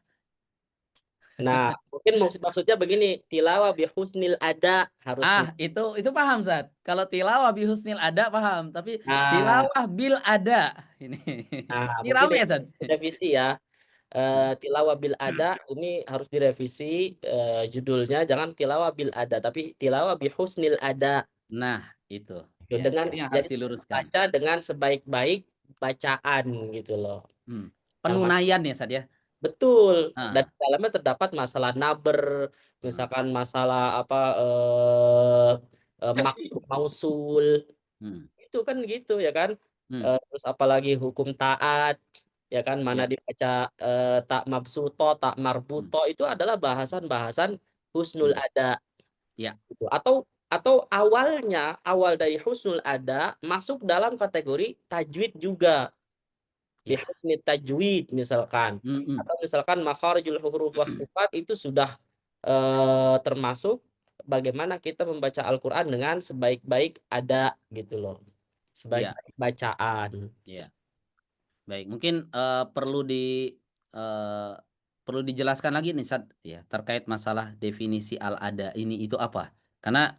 Nah, mungkin maksudnya begini, tilawah bi husnil ada harusnya. Itu paham, Zat. Kalau tilawah bi husnil ada paham, tapi Nah, tilawah bil ada. Ini. nah, Ini mungkin rame ya, itu Zat. direvisi ya. Tilawah bil ada ini harus direvisi, judulnya jangan tilawah bil ada tapi tilawah bi husnil ada. Nah, itu. Gitu. Ya, Dengan itu yang harus jadi diluruskan. baca dengan sebaik-baik bacaan gitu loh. Hmm. Nah, Penunaian ya, Zat ya. betul. Dan Ah. di dalamnya terdapat masalah naber, Hmm. misalkan masalah apa mausul, Hmm. itu kan gitu ya kan. Hmm. Terus apalagi hukum taat. ya kan, mana Ya. dibaca tak mabsuto, tak Hmm. marbuto, itu adalah bahasan-bahasan husnul Hmm. ada Ya. gitu. Atau awal dari husnul ada masuk dalam kategori tajwid juga. Bi Ya. husni tajwid misalkan. Hmm. Atau misalkan makharijul huruf was sifat itu sudah termasuk bagaimana kita membaca Al-Qur'an dengan sebaik-baik ada gitu loh. Ya. Sebaik-baik bacaan. Ya. Baik, mungkin eh, perlu dijelaskan lagi nih Sad, ya, terkait masalah definisi al-ada ini itu apa? Karena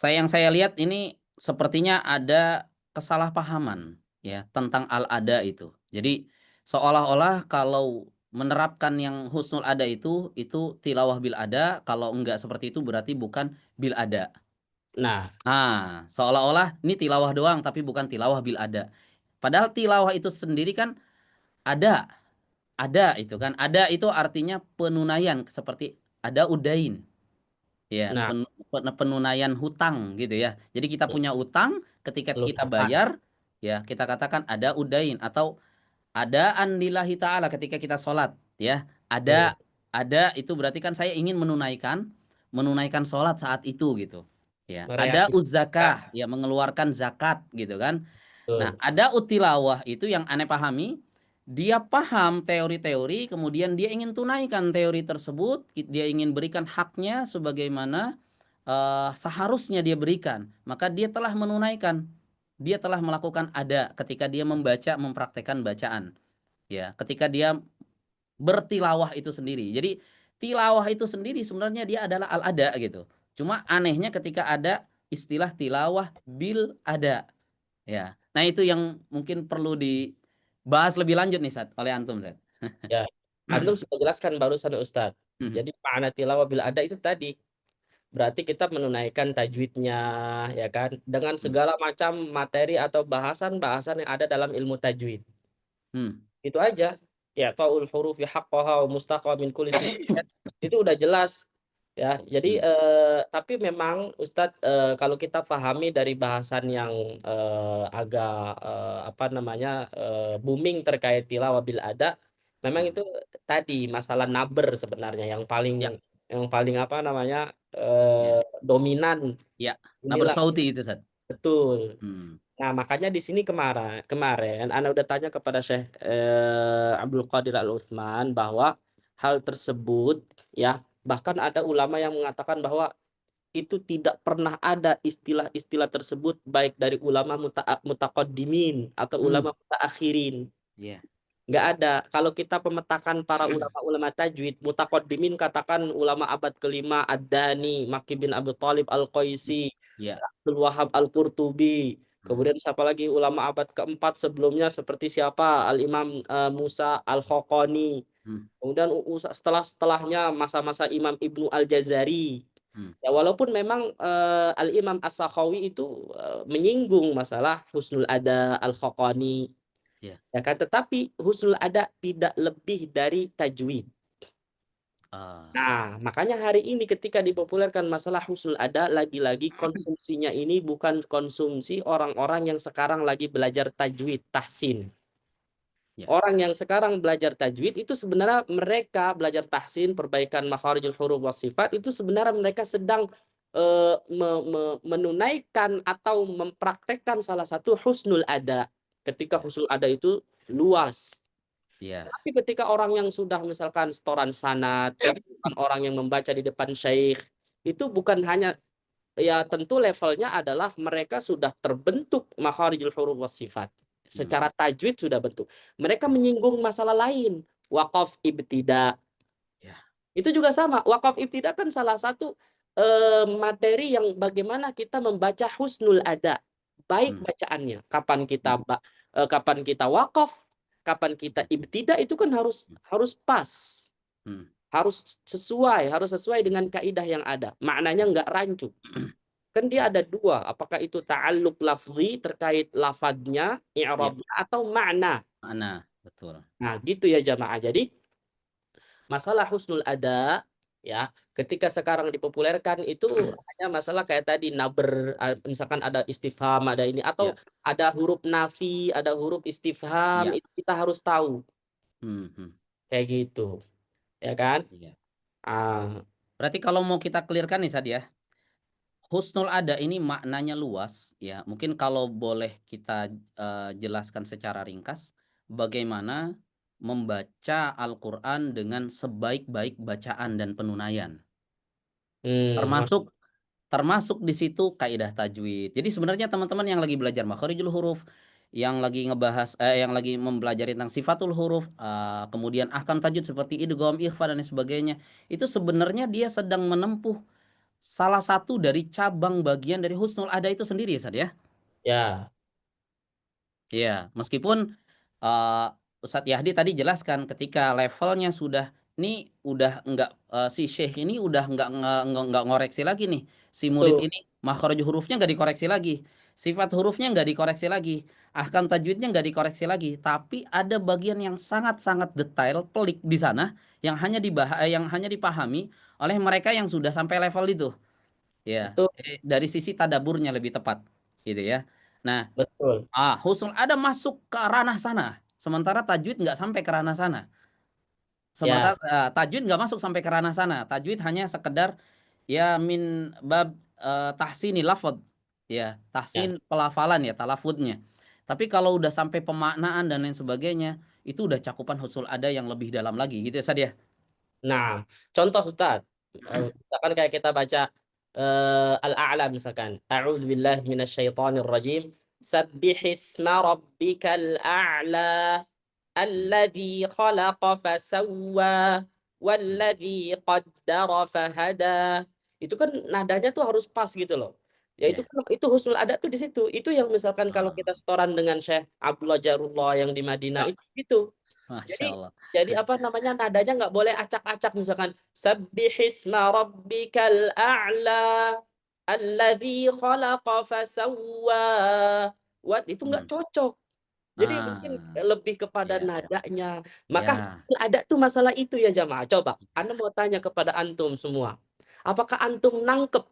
yang saya lihat ini sepertinya ada kesalahpahaman ya tentang al-ada itu. Jadi seolah-olah kalau menerapkan yang husnul ada itu tilawah bil ada, kalau enggak seperti itu berarti bukan bil ada. Nah, Seolah-olah ini tilawah doang tapi bukan tilawah bil ada. Padahal tilawah itu sendiri kan ada, itu kan. Ada itu artinya penunaian seperti ada udain. Ya, nah, penunaian hutang gitu ya. Jadi kita punya utang, ketika kita lunasan. bayar, ya kita katakan ada udain atau adaan lillahi ta'ala ketika kita sholat, ya. Betul. Ada itu berarti kan saya ingin menunaikan sholat saat itu gitu. Ya, ada Merealisasikan. uzzakah, ya mengeluarkan zakat gitu kan. Nah, Betul. ada utilawah itu yang aneh pahami, dia paham teori-teori, kemudian dia ingin tunaikan teori tersebut, dia ingin berikan haknya sebagaimana seharusnya dia berikan. Maka dia telah menunaikan, dia telah melakukan ada ketika dia membaca, mempraktekkan bacaan. Ya, ketika dia bertilawah itu sendiri. Jadi tilawah itu sendiri sebenarnya dia adalah al-ada gitu. Cuma anehnya ketika ada istilah tilawah bil ada. Ya. Nah, itu yang mungkin perlu dibahas lebih lanjut nih, Sat, oleh antum, Sat. Ya, antum sudah jelaskan barusan Ustadz. Mhm. Jadi makna tilawah bil ada itu tadi. Berarti kita menunaikan tajwidnya, ya kan, dengan Hmm. segala macam materi atau bahasan-bahasan yang ada dalam ilmu tajwid. Hmm. Itu aja. Ya, taul hurufi haqqaha wa mustaqa min kulli sifat. Itu udah jelas. Ya, jadi Hmm. tapi memang Ustadz, kalau kita pahami dari bahasan yang agak apa namanya booming terkait tilawah bil ada, memang Hmm. itu tadi masalah naber sebenarnya Ya, yang paling apa namanya ya, dominan. ya. Nah, Inilah bersauti itu, Sat. betul. Hmm. Nah, makanya di sini kemarin Ana udah tanya kepada Syekh Abdul Qadir Al Utsman bahwa hal tersebut, ya, bahkan ada ulama yang mengatakan bahwa itu tidak pernah ada istilah-istilah tersebut baik dari ulama mutaqaddimin atau Hmm. ulama mutaakhirin. Ya. Nggak ada. Kalau kita pemetakan para ulama-ulama tajwid, mutaqaddimin katakan ulama abad kelima Ad-Dani, Maki bin Abi Thalib Al-Qaisi, Ya. Abdul Wahab Al-Qurtubi. Hmm. Kemudian siapa lagi ulama abad keempat sebelumnya seperti siapa? Al-Imam Musa Al-Khaqani. Hmm. Kemudian setelahnya masa-masa Imam Ibnu Al-Jazari. Hmm. Ya walaupun memang Al-Imam As-Sakhawi itu menyinggung masalah husnul ada Al-Khaqani, Ya. ya kan, tetapi husnul ada tidak lebih dari tajwid. Ah, Nah, makanya hari ini ketika dipopulerkan masalah husnul ada, lagi-lagi konsumsinya ini bukan konsumsi orang-orang yang sekarang lagi belajar tajwid, tahsin. ya. Orang yang sekarang belajar tajwid itu sebenarnya mereka belajar tahsin, perbaikan makharijul huruf was sifat, itu sebenarnya mereka sedang menunaikan atau mempraktekkan salah satu husnul ada. Ketika Ya. husnul ada itu luas. Ya. Tapi ketika orang yang sudah misalkan setoran sanad, bukan orang yang membaca di depan syekh, itu bukan hanya, ya tentu levelnya adalah mereka sudah terbentuk makharijul huruf was sifat. Hmm. Secara tajwid sudah bentuk. Mereka Hmm. menyinggung masalah lain, waqaf ibtida. Ya. Itu juga sama. Waqaf ibtida kan salah satu materi yang bagaimana kita membaca husnul ada. Baik Hmm. bacaannya. Hmm. Kapan kita waqaf, kapan kita ibtida, itu kan harus Hmm. harus pas. Hmm. Harus sesuai dengan kaidah yang ada. Maknanya nggak rancu. Kan dia ada dua, apakah itu ta'alluq lafzi terkait lafadznya, Ya. i'rabnya, atau makna. Mana? Betul. Nah, gitu ya jamaah. Jadi masalah husnul ada ya. Ketika sekarang dipopulerkan itu hanya masalah kayak tadi misalkan ada istifham, ada ini atau Ya. ada huruf nafi, ada huruf istifham, Ya. itu kita harus tahu Hmm. kayak gitu, ya kan? Iya. Ah, Berarti kalau mau kita clearkan nih Sad ya, husnul ada ini maknanya luas ya. Mungkin kalau boleh kita jelaskan secara ringkas bagaimana membaca Al-Qur'an dengan sebaik-baik bacaan dan penunaian. Mas, Termasuk termasuk di situ kaidah tajwid. Jadi sebenarnya teman-teman yang lagi belajar makharijul huruf, yang lagi ngebahas yang lagi mempelajari tentang sifatul huruf, kemudian ahkam tajwid seperti idgham, ikhfa dan lain sebagainya, itu sebenarnya dia sedang menempuh salah satu dari cabang bagian dari husnul ada itu sendiri ya, Sad ya? ya, Iya, meskipun eee, Ustadz Yahdi tadi jelaskan ketika levelnya sudah ini udah enggak, si syekh ini udah enggak ngoreksi lagi nih, si murid betul, ini makhraj hurufnya nggak dikoreksi lagi, sifat hurufnya nggak dikoreksi lagi, ahkam tajwidnya nggak dikoreksi lagi, tapi ada bagian yang sangat-sangat detail, pelik di sana yang hanya dipahami oleh mereka yang sudah sampai level itu. Ya, betul, dari sisi tadaburnya lebih tepat, gitu ya. Nah, betul, husnul ada masuk ke ranah sana, sementara tajwid nggak sampai ke ranah sana. ya. Sementara tajwid nggak masuk sampai ke ranah sana. Tajwid hanya sekedar ya min bab tahsini lafadz, ya, Ya. tahsin pelafalan ya, talafudnya. Tapi kalau udah sampai pemaknaan dan lain sebagainya, itu udah cakupan husnul ada yang lebih dalam lagi gitu ya, Sad ya? Nah, contoh Ustaz, misalkan kayak kita baca Al-A'la misalkan, A'udzubillahi minasyaitonirrajim, Sabbihisma rabbikal a'la, Hmm, alladzi khalaqa fasawwa, hmm, walladzi qaddara fahada. Itu kan nadanya tuh harus pas gitu loh. Ya itu ya. kan itu husnul ada tuh di situ. Itu yang misalkan kalau Ah, kita setoran dengan Syekh Abdullah Jarullah yang di Madinah ya, itu gitu. Masya Jadi Allah. apa namanya, nadanya nggak boleh acak-acak misalkan sabbihisma rabbikal a'la alladzi khalaqa fasawwa. Itu nggak Hmm. cocok. Jadi mungkin Ah, lebih kepada ya, nadanya. Maka ya. ada tuh masalah itu ya jamaah. Coba, Anda mau tanya kepada antum semua. Apakah antum nangkep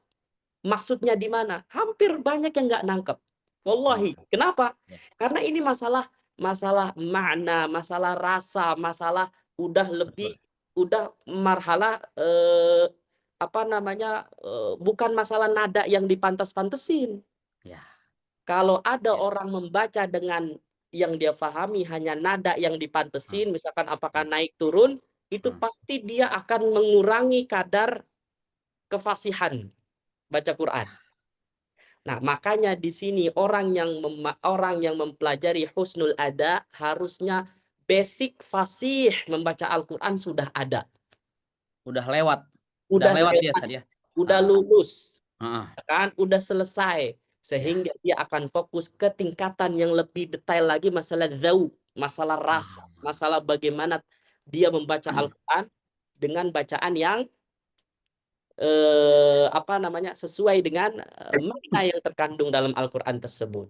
maksudnya di mana? Hampir banyak yang nggak nangkep. Hmm, Wallahi. Kenapa? ya. Karena ini masalah masalah makna, masalah rasa, masalah udah lebih Betul. udah marhalah apa namanya bukan masalah nada yang dipantas-pantesin. Ya, Kalau ada ya. orang membaca dengan yang dia pahami hanya nada yang Hmm, dipantesin, misalkan apakah hmm, naik turun, itu hmm. pasti dia akan mengurangi kadar kefasihan baca Quran. Nah, makanya di sini orang yang mempelajari husnul ada harusnya basic fasih membaca Al-Qur'an sudah ada. Udah Udah lewat dia lewat, Sad ya. udah Ah, lulus, heeh, ya kan? Udah selesai. ya. Sehingga dia akan fokus ke tingkatan yang lebih detail lagi masalah dzauq, masalah rasa, Ah. masalah bagaimana dia membaca Al-Qur'an dengan bacaan yang apa namanya? Sesuai dengan makna yang terkandung dalam Al-Qur'an tersebut.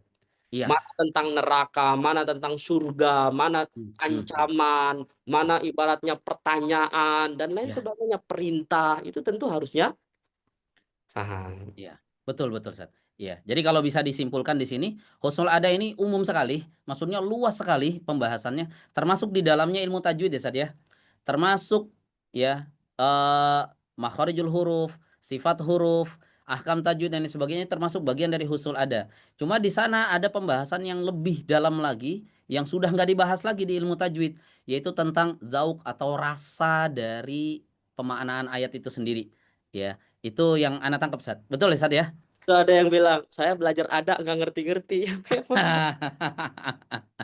Iya. Mana tentang neraka, mana tentang surga, mana Hmm. ancaman, mana ibaratnya pertanyaan dan lain Ya. sebagainya, perintah, itu tentu harusnya paham. Iya, betul betul, Sat. Iya, jadi kalau bisa disimpulkan di sini, husnul ada ini umum sekali, maksudnya luas sekali pembahasannya, termasuk di dalamnya ilmu tajwid ya, Sat ya. Termasuk ya, makharijul huruf, sifat huruf, ahkam tajwid dan lain sebagainya termasuk bagian dari husnul ada. Cuma di sana ada pembahasan yang lebih dalam lagi yang sudah nggak dibahas lagi di ilmu tajwid, yaitu tentang zauk atau rasa dari pemaknaan ayat itu sendiri. Ya, itu yang Ana tangkap, Sat. Betul ya, Sat ya? Itu ada yang bilang, saya belajar ada nggak ngerti-ngerti. Ya memang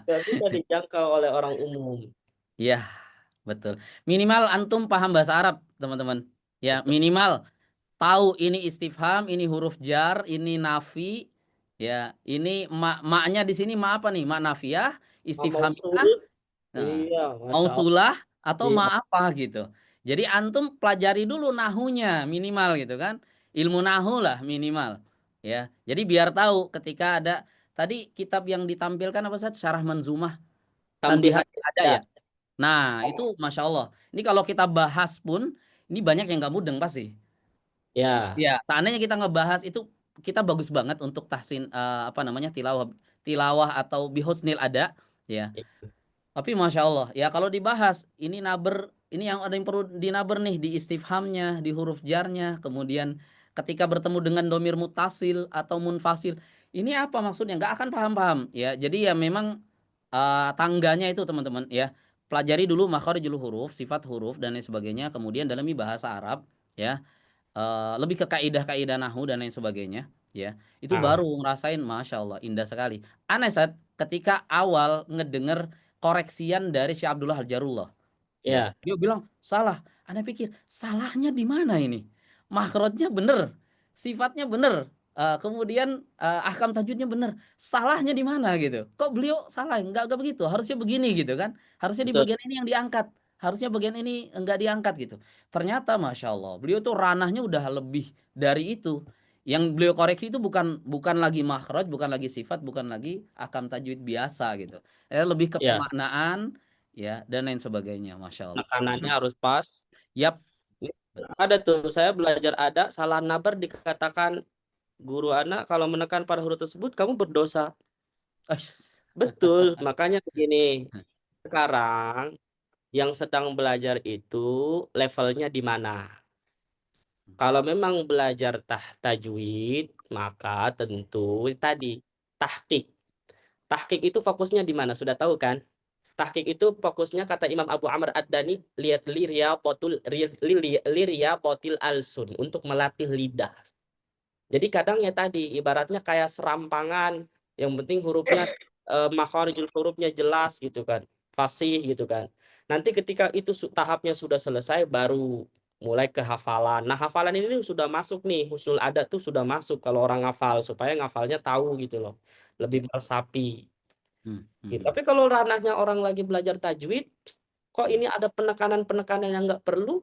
nggak bisa dijangkau oleh orang umum. Iya, betul. Minimal antum paham bahasa Arab, teman-teman. Ya, Betul. minimal tahu ini istifham, ini huruf jar, ini nafi, ya, ini maknya di sini ma apa nih? Ma nafiyah, Mausul, istifhamiyah, nah, iya, Masya Allah. mausulah atau Iya, ma apa gitu. Jadi antum pelajari dulu nahunya minimal gitu kan. Ilmu nahu lah minimal. Ya. Jadi biar tahu ketika ada tadi kitab yang ditampilkan apa saja Syarah Manzumah Tanbihat tambihat ada ya. ya. Nah, itu Masya Allah. Ini kalau kita bahas pun, ini banyak yang nggak mudeng pasti. Ya, Ya, seandainya kita ngebahas itu, kita bagus banget untuk tahsin, apa namanya, tilawah tilawah atau bihusnil ada, ya. Tapi masya Allah, ya kalau dibahas ini naber, ini yang ada yang perlu dinaber nih di istifhamnya, di huruf jarnya, kemudian ketika bertemu dengan domir mutasil atau munfasil, ini apa maksudnya? Nggak akan paham-paham, ya. Jadi ya memang tangganya itu teman-teman, ya. Pelajari dulu makharijul huruf, sifat huruf dan lain sebagainya, kemudian dalami bahasa Arab, ya. Lebih ke kaidah-kaidah nahu dan lain sebagainya, ya. Itu ah, baru ngerasain masya Allah indah sekali. Aneh saat ketika awal ngedenger koreksian dari Syekh Abdullah Al-Jarullah, ya. ya, Dia bilang salah. Aneh pikir salahnya di mana ini? Makhrajnya bener, sifatnya bener, kemudian ahkam tajwidnya bener. Salahnya di mana gitu? Kok beliau salah? Enggak begitu. Harusnya begini gitu kan? Harusnya di betul. bagian ini yang diangkat. Harusnya bagian ini enggak diangkat gitu. Ternyata masya Allah, beliau tuh ranahnya udah lebih dari itu. Yang beliau koreksi itu bukan bukan lagi makhraj, bukan lagi sifat, bukan lagi ahkam tajwid biasa gitu. Lebih ke Ya, pemaknaan, ya, dan lain sebagainya, masya Allah. makanannya harus pas. Yap, Ini betul. ada tuh, saya belajar ada salah nabar dikatakan guru anak kalau menekan pada huruf tersebut kamu berdosa. Ush. Betul, makanya begini. Sekarang yang sedang belajar itu levelnya di mana? Kalau memang belajar tajwid, maka tentu tadi tahqiq. Tahqiq itu fokusnya di mana? Sudah tahu kan? Tahqiq itu fokusnya kata Imam Abu Amr Ad-Dani lihat liriyaqatil alsun untuk melatih lidah. Jadi kadang ya tadi ibaratnya kayak serampangan, yang penting hurufnya makharijul hurufnya jelas gitu kan, fasih gitu kan. Nanti ketika itu tahapnya sudah selesai baru mulai ke hafalan. Nah, hafalan ini sudah masuk nih, husnul adat tuh sudah masuk kalau orang ngafal supaya ngafalnya tahu gitu loh. Lebih meresapi. Hmm, hmm, Gitu. hmm, Tapi kalau ranahnya orang lagi belajar tajwid, kok hmm, ini ada penekanan-penekanan yang nggak perlu?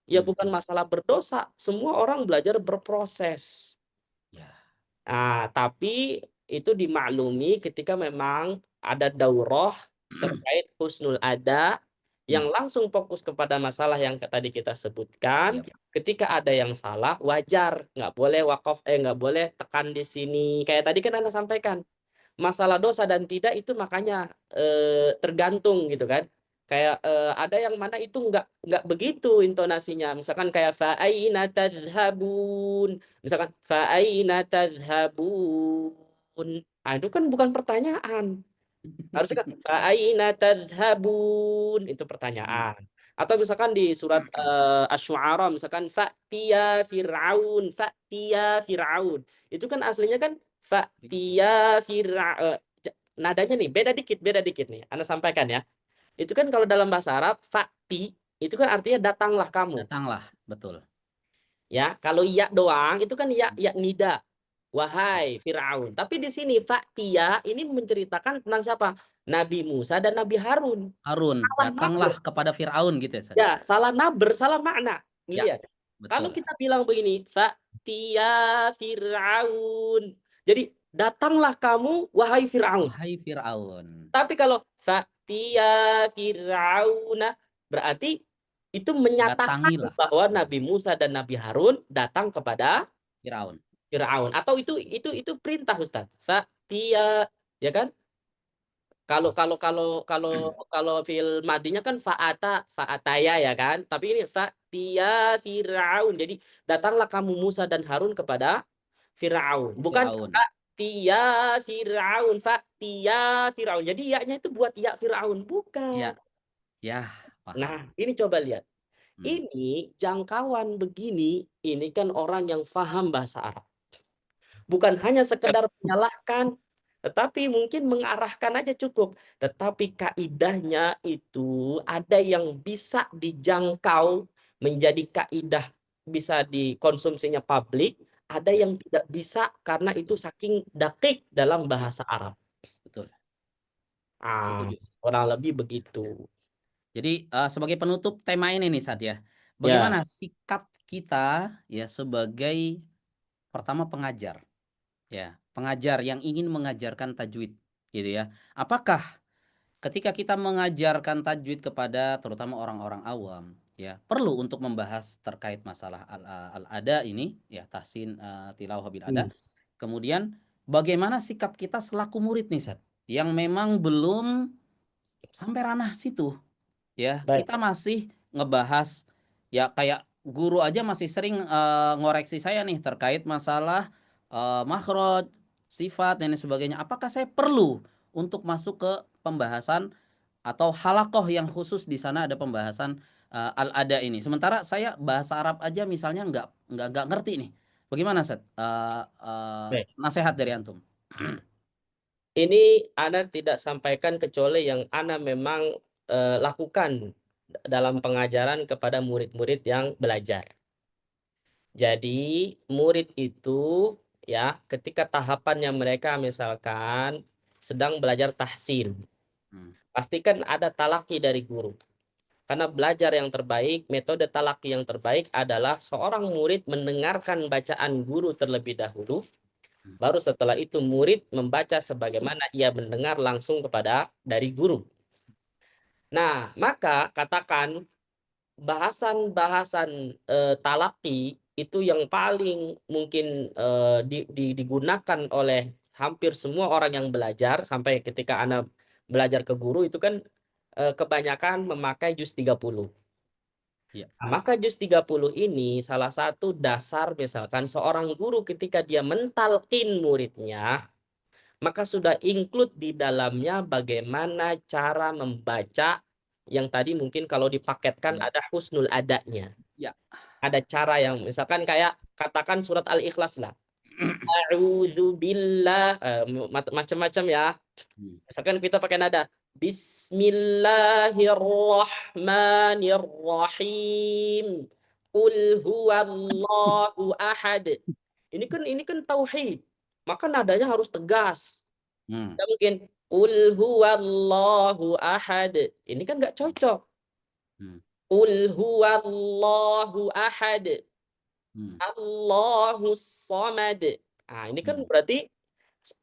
Ya hmm, bukan hmm. masalah berdosa. Semua orang belajar berproses. Ya, Tapi itu dimaklumi ketika memang ada daurah terkait husnul ada hmm, yang langsung fokus kepada masalah yang tadi kita sebutkan. yap. Ketika ada yang salah, wajar, nggak boleh wakaf, nggak boleh tekan di sini. Kayak tadi kan Anda sampaikan, masalah dosa dan tidak itu makanya tergantung gitu kan. Kayak ada yang mana itu nggak begitu intonasinya. Misalkan kayak fa'aina tadhhabun. Misalkan fa'aina tadhhabun. Ah, itu kan bukan pertanyaan. Harusnya kan fa'aina tadhhabun itu Hmm, pertanyaan. Atau misalkan di surat Asy-Syu'ara misalkan fa'tiya fir'aun. Itu kan aslinya kan fa'tiya fir'aun. Nadanya nih beda dikit nih. Anda sampaikan ya. Itu kan kalau dalam bahasa Arab fa'ti itu kan artinya datanglah kamu. datanglah, betul. Ya, kalau ya doang itu kan ya nida. Wahai Firaun. Tapi di sini Fa'tiya ini menceritakan tentang siapa? Nabi Musa dan Nabi Harun. Harun, Salah datanglah naber. kepada Firaun gitu ya, San? Ya, salah naber, salah makna. Ya, Lihat. Kalau betul. kita bilang begini, Fa'tiya Firaun. Jadi, datanglah kamu wahai Firaun. Wahai Firaun, Tapi kalau Fa'tiya Firauna berarti itu menyatakan datangilah bahwa Nabi Musa dan Nabi Harun datang kepada Firaun. Firaun atau itu perintah Ustaz. Fa'tiya ya kan? Kalau kalau kalau kalau kalau fil madinya kan fa'ataya ya kan? Tapi ini fa'tiya Firaun. Jadi datanglah kamu Musa dan Harun kepada Firaun. Bukan Firaun. fa'tiya Firaun, fa'tiya Firaun. Jadi ya-nya itu buat ya Firaun, bukan. Ya, ya, paham. Nah, ini coba lihat. Hmm. Ini jangkauan begini, ini kan orang yang paham bahasa Arab. Bukan hanya sekedar menyalahkan, tetapi mungkin mengarahkan aja cukup. Tetapi kaidahnya itu ada yang bisa dijangkau menjadi kaidah bisa dikonsumsinya publik, ada yang tidak bisa karena itu Betul, saking dakik dalam bahasa Arab. betul. Ah, Setuju. kurang lebih begitu. Jadi sebagai penutup tema ini nih Sat ya, Ya, bagaimana sikap kita ya sebagai pertama pengajar, ya pengajar yang ingin mengajarkan tajwid, gitu ya. Apakah ketika kita mengajarkan tajwid kepada terutama orang-orang awam, ya perlu untuk membahas terkait masalah al-ada ini ya, tahsin tilawah bil ada. Hmm. Kemudian bagaimana sikap kita selaku murid nih, Sat, yang memang belum sampai ranah situ ya. Baik. Kita masih ngebahas ya, kayak guru aja masih sering ngoreksi saya nih terkait masalah makhraj, sifat dan lain sebagainya. Apakah saya perlu untuk masuk ke pembahasan atau halakoh yang khusus di sana ada pembahasan al-ada ini. Sementara saya bahasa Arab aja misalnya nggak ngerti nih. Bagaimana, Set? Baik. Nasihat dari antum. Ini Ana tidak sampaikan kecuali yang Ana memang lakukan dalam pengajaran kepada murid-murid yang belajar. Jadi murid itu ya ketika tahapannya mereka misalkan sedang belajar tahsin, pastikan ada talaki dari guru. Karena belajar yang terbaik, metode talaki yang terbaik adalah seorang murid mendengarkan bacaan guru terlebih dahulu, baru setelah itu murid membaca sebagaimana ia mendengar langsung kepada dari guru. Nah, maka katakan bahasan-bahasan talaki itu yang paling mungkin digunakan oleh hampir semua orang yang belajar sampai ketika Anda belajar ke guru itu kan kebanyakan memakai juz 30. Ya. Nah, maka juz 30 ini salah satu dasar misalkan seorang guru ketika dia mentalkin muridnya, maka sudah include di dalamnya bagaimana cara membaca yang tadi mungkin kalau dipaketkan Ya. ada husnul adanya. Ya. Ada cara yang misalkan kayak katakan surat Al-Ikhlas lah. A'udzubillah macam-macam ya. Misalkan kita pakai nada Bismillahirrahmanirrahim. Qul huwallahu ahad. Ini kan tauhid. Maka nadanya harus tegas. Nggak mungkin Qul huwallahu ahad. Ini kan nggak cocok. Qul huwallahu ahad. Allahus samad. Nah, ini kan berarti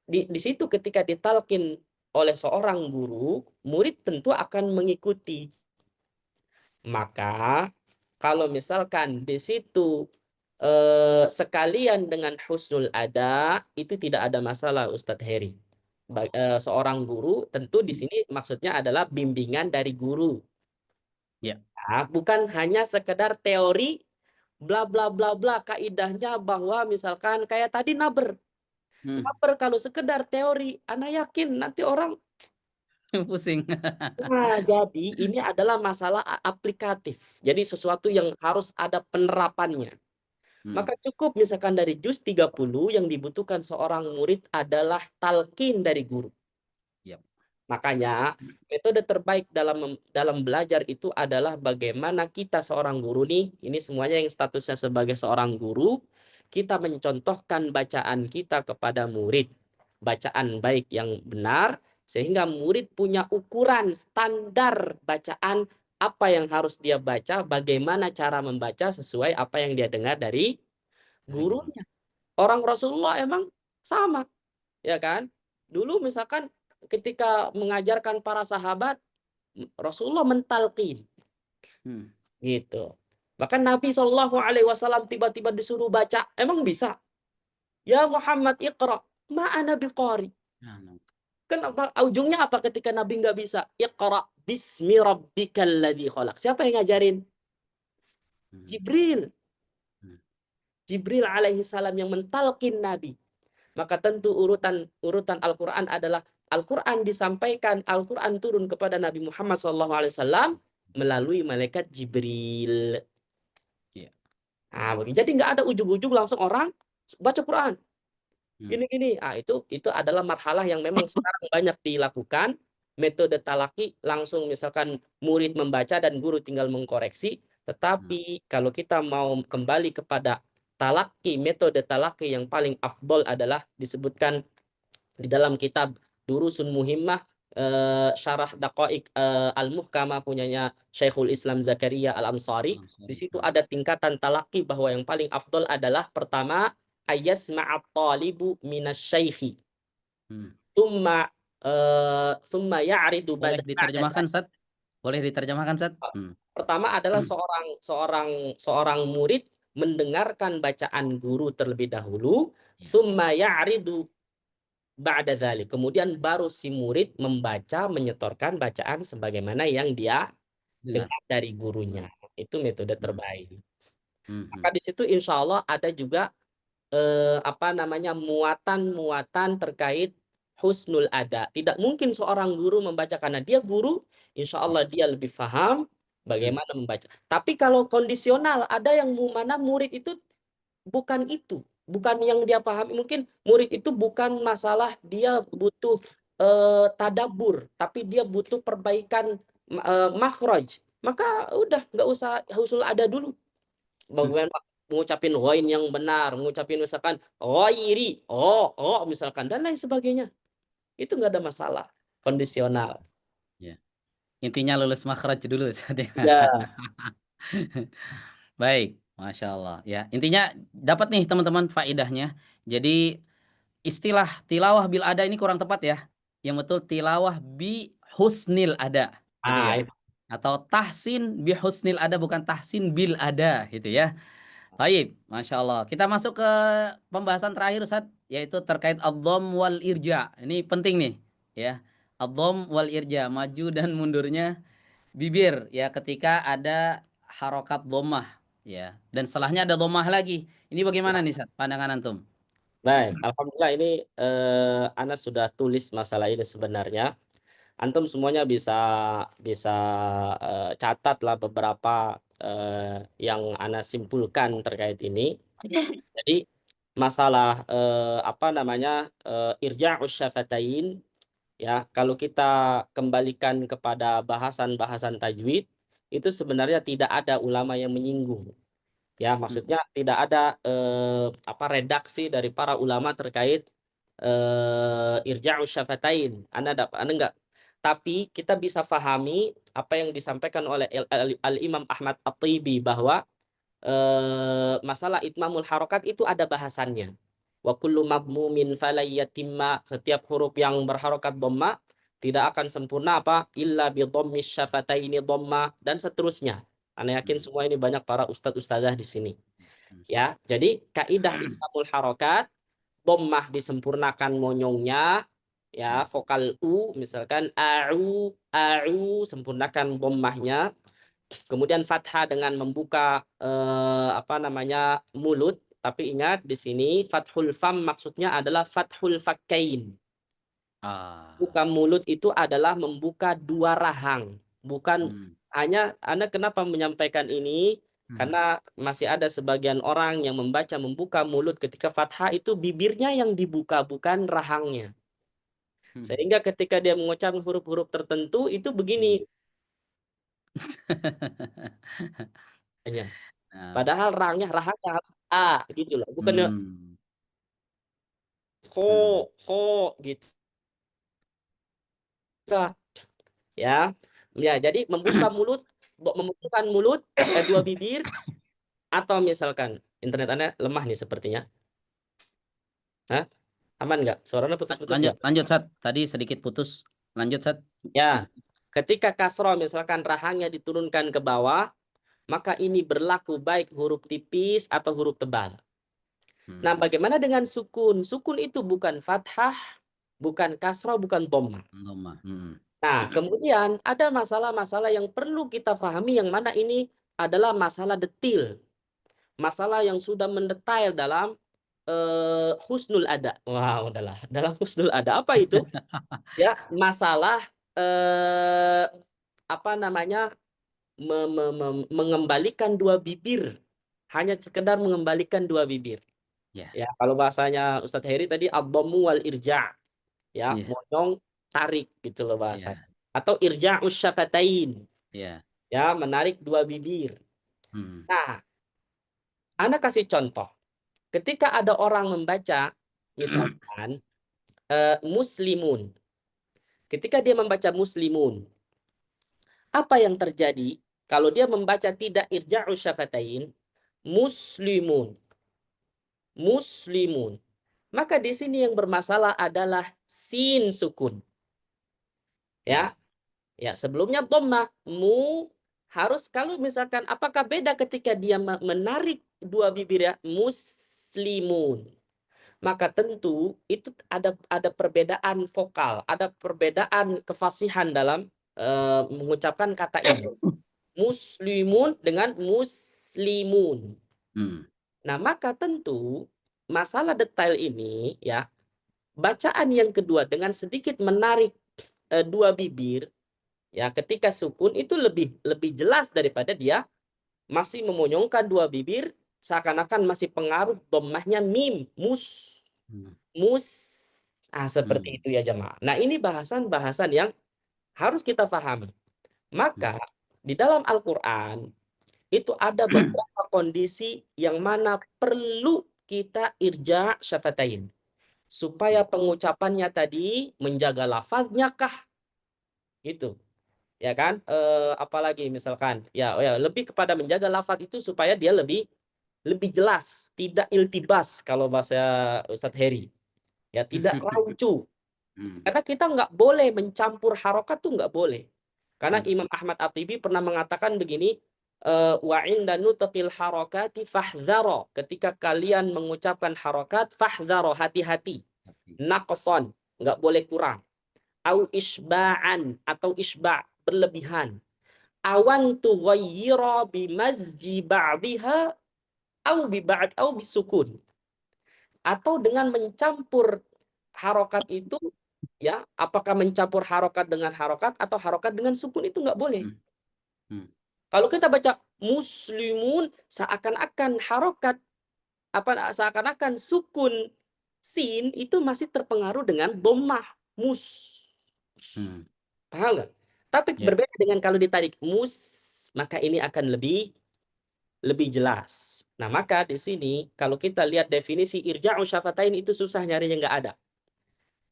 di situ ketika ditalkin oleh seorang guru, murid tentu akan mengikuti. Maka kalau misalkan di situ sekalian dengan husnul ada, itu tidak ada masalah Ustadz Heri. Seorang guru tentu di sini maksudnya adalah bimbingan dari guru. Ya. Nah, bukan hanya sekedar teori bla bla bla bla kaidahnya bahwa misalkan kayak tadi naber. Naber kalau sekedar teori, Ana yakin nanti orang Pusing. nah, jadi ini adalah masalah aplikatif. Jadi sesuatu yang harus ada penerapannya. Maka cukup misalkan dari juz 30 yang dibutuhkan seorang murid adalah talqin dari guru. Yap. Makanya metode terbaik dalam belajar itu adalah bagaimana kita seorang guru nih, ini semuanya yang statusnya sebagai seorang guru, kita mencontohkan bacaan kita kepada murid. Bacaan baik yang benar, sehingga murid punya ukuran standar bacaan apa yang harus dia baca, bagaimana cara membaca sesuai apa yang dia dengar dari gurunya. Orang Rasulullah emang sama, ya kan? Dulu misalkan ketika mengajarkan para sahabat, Rasulullah mentalqin, gitu. Bahkan Nabi SAW tiba-tiba disuruh baca, emang bisa? Ya Muhammad Iqra, ma'ana biqari. Kenapa? Ujungnya apa ketika Nabi nggak bisa? Iqra bismi rabbikal ladzi khalaq. Siapa yang ngajarin? Jibril. Jibril alaihi salam yang mentalkin Nabi. Maka tentu urutan Al-Quran adalah Al-Quran disampaikan, Al-Quran turun kepada Nabi Muhammad SAW melalui malaikat Jibril. Nah, jadi nggak ada ujug-ujug langsung orang baca Quran. Gini-gini. Ah, itu adalah marhalah yang memang sekarang banyak dilakukan. Metode talaki langsung misalkan murid membaca dan guru tinggal mengkoreksi. Tetapi kalau kita mau kembali kepada talaki, metode talaki yang paling afdol adalah disebutkan di dalam kitab Durusun Muhimmah syarah Daqaiq Al-Muhkamah punyanya Syekhul Islam Zakaria Al-Ansari. Di situ ada tingkatan talaki bahwa yang paling afdol adalah pertama ayasma'at talibu minasyaikhi. Thumma ya'ridu Boleh badal diterjemahkan, Sat? Boleh diterjemahkan, Ustaz? Pertama adalah seorang murid mendengarkan bacaan guru terlebih dahulu, Ya. summa ya'ridu ba'da dzalik. Kemudian baru si murid membaca, menyetorkan bacaan sebagaimana yang dia Dengar. dengar dari gurunya. Itu metode Hmm. terbaik. Mhm. Maka di situ insya Allah ada juga muatan-muatan terkait husnul ada. Tidak mungkin seorang guru membaca karena dia guru, insya Ya. Allah dia lebih paham bagaimana membaca. Tapi kalau kondisional, ada yang mana murid itu bukan itu, bukan yang dia pahami. Mungkin murid itu bukan masalah dia butuh tadabbur, tapi dia butuh perbaikan makhraj. Maka udah nggak usah husnul ada dulu. Bagaimana mengucapin ghain yang benar, mengucapin misalkan ghairi, misalkan dan lain sebagainya. Itu nggak ada masalah. Kondisional. Ya. Intinya lulus makhraj dulu, Ustaz, ya. Ya, Baik, Masya Allah. Ya, intinya dapat nih teman-teman faidahnya. Jadi istilah tilawah bil ada ini kurang tepat ya. Yang betul tilawah bi husnil ada, gitu ya. itu. Atau tahsin bi husnil ada, bukan tahsin bil ada, gitu ya. Baik, Masya Allah. Kita masuk ke pembahasan terakhir, Ustaz, yaitu terkait ad-dhamm wal irja. Ini penting nih, ya. Ad-dhamm wal irja, maju dan mundurnya bibir, ya, ketika ada harokat dhammah, ya. Dan setelahnya ada dhammah lagi. Ini bagaimana nih, Ustaz, pandangan antum? Baik, alhamdulillah ini Ana sudah tulis masalah ini sebenarnya. Antum semuanya bisa bisa catatlah beberapa yang Ana simpulkan terkait ini. Jadi masalah irja'us syafatain, ya, kalau kita kembalikan kepada bahasan-bahasan tajwid, itu sebenarnya tidak ada ulama yang menyinggung. Ya, Hmm. maksudnya tidak ada redaksi dari para ulama terkait irja'us syafatain. Anda enggak. Tapi kita bisa pahami apa yang disampaikan oleh Al-Imam Ahmad At-Tibi bahwa masalah itmamul harokat itu ada bahasannya. Wa kullu madmumin falayatimma, setiap huruf yang berharokat dhamma tidak akan sempurna illa bi dhammis syafataini dhamma, dan seterusnya. Anda yakin semua ini banyak para ustadz-ustadzah di sini. Ya, jadi kaidah itmamul harokat, dhammah disempurnakan monyongnya, ya, vokal u misalkan sempurnakan dhammahnya. Kemudian fathah dengan membuka mulut, tapi ingat di sini fathul fam maksudnya adalah fathul fakkain. Ah. Buka mulut itu adalah membuka dua rahang, bukan Hmm. hanya. Anda kenapa menyampaikan ini? Karena masih ada sebagian orang yang membuka mulut ketika fathah itu bibirnya yang dibuka, bukan rahangnya. Sehingga ketika dia mengucapkan huruf-huruf tertentu itu begini. Nah. Padahal rahangnya harus A gitu loh. Bukannya Hmm. Hmm. ho gitu. Ya. Ya, jadi membukakan mulut, dua bibir, atau misalkan internet Anda lemah nih sepertinya. Hah? Aman nggak? Suaranya putus-putus Lanjut, nggak? lanjut, Sat. Tadi sedikit putus. Lanjut, Sat. Ya. Ketika kasroh misalkan rahangnya diturunkan ke bawah, maka ini berlaku baik huruf tipis atau huruf tebal. Nah, bagaimana dengan sukun? Sukun itu bukan fathah, bukan kasroh, bukan dhammah. Dhammah. Nah, kemudian ada masalah-masalah yang perlu kita pahami, yang mana ini adalah masalah detil. Masalah yang sudah mendetail dalam husnul ada. Wah, udahlah. Dalam husnul ada. Apa itu? Ya, masalah eh, mengembalikan dua bibir. Hanya sekedar mengembalikan dua bibir. Ya. Ya, kalau bahasanya Ustadz Heri tadi ad-dhammu wal irja'. Ya, Iya. monyong tarik gitu loh bahasanya. Iya. Atau irja'us syafatain. Iya. Ya, menarik dua bibir. Hmm. Nah, Anda kasih contoh. Ketika ada orang membaca, misalkan muslimun. Ketika dia membaca muslimun, apa yang terjadi? Kalau dia membaca tidak irja'us syafatain, muslimun, muslimun. Maka di sini yang bermasalah adalah sin sukun. Ya. Ya. Ya, sebelumnya dhammah. Harus kalau misalkan apakah beda ketika dia menarik dua bibir ya? Muslimun. Maka tentu itu ada perbedaan vokal, ada perbedaan kefasihan dalam mengucapkan kata ini. Muslimun dengan muslimun. Nah, maka tentu masalah detail ini ya, bacaan yang kedua dengan sedikit menarik dua bibir ya ketika sukun itu lebih jelas daripada dia masih memonyongkan dua bibir seakan-akan masih pengaruh dhammahnya mim mus seperti itu ya jemaah. Nah, ini bahasan-bahasan yang harus kita pahami. Maka di dalam Al-Qur'an itu ada beberapa kondisi yang mana perlu kita irja syafatain supaya pengucapannya tadi menjaga lafaznya kah itu ya kan, apalagi misalkan ya lebih kepada menjaga lafaz itu supaya dia lebih jelas, tidak iltibas kalau bahasa Ustadz Heri ya, tidak rancu. Karena kita nggak boleh mencampur harokat tuh nggak boleh. Karena Imam Ahmad At-Tibi pernah mengatakan begini, wa inda nutqil harakati fahdharo, ketika kalian mengucapkan harokat fahdharo, hati-hati, naqson, nggak boleh kurang, au isba'an, atau isba' berlebihan, awan tughayyira bimazji ba'dihha au bi ba'd au bisukun, atau dengan mencampur harokat itu ya, apakah mencampur harokat dengan harokat atau harokat dengan sukun, itu nggak boleh. Kalau kita baca muslimun seakan-akan harokat seakan-akan sukun sin itu masih terpengaruh dengan dhammah paham nggak? Tapi berbeda dengan kalau ditarik maka ini akan lebih jelas. Nah, maka di sini kalau kita lihat definisi irja'u syafatain itu susah nyarinya, nggak ada.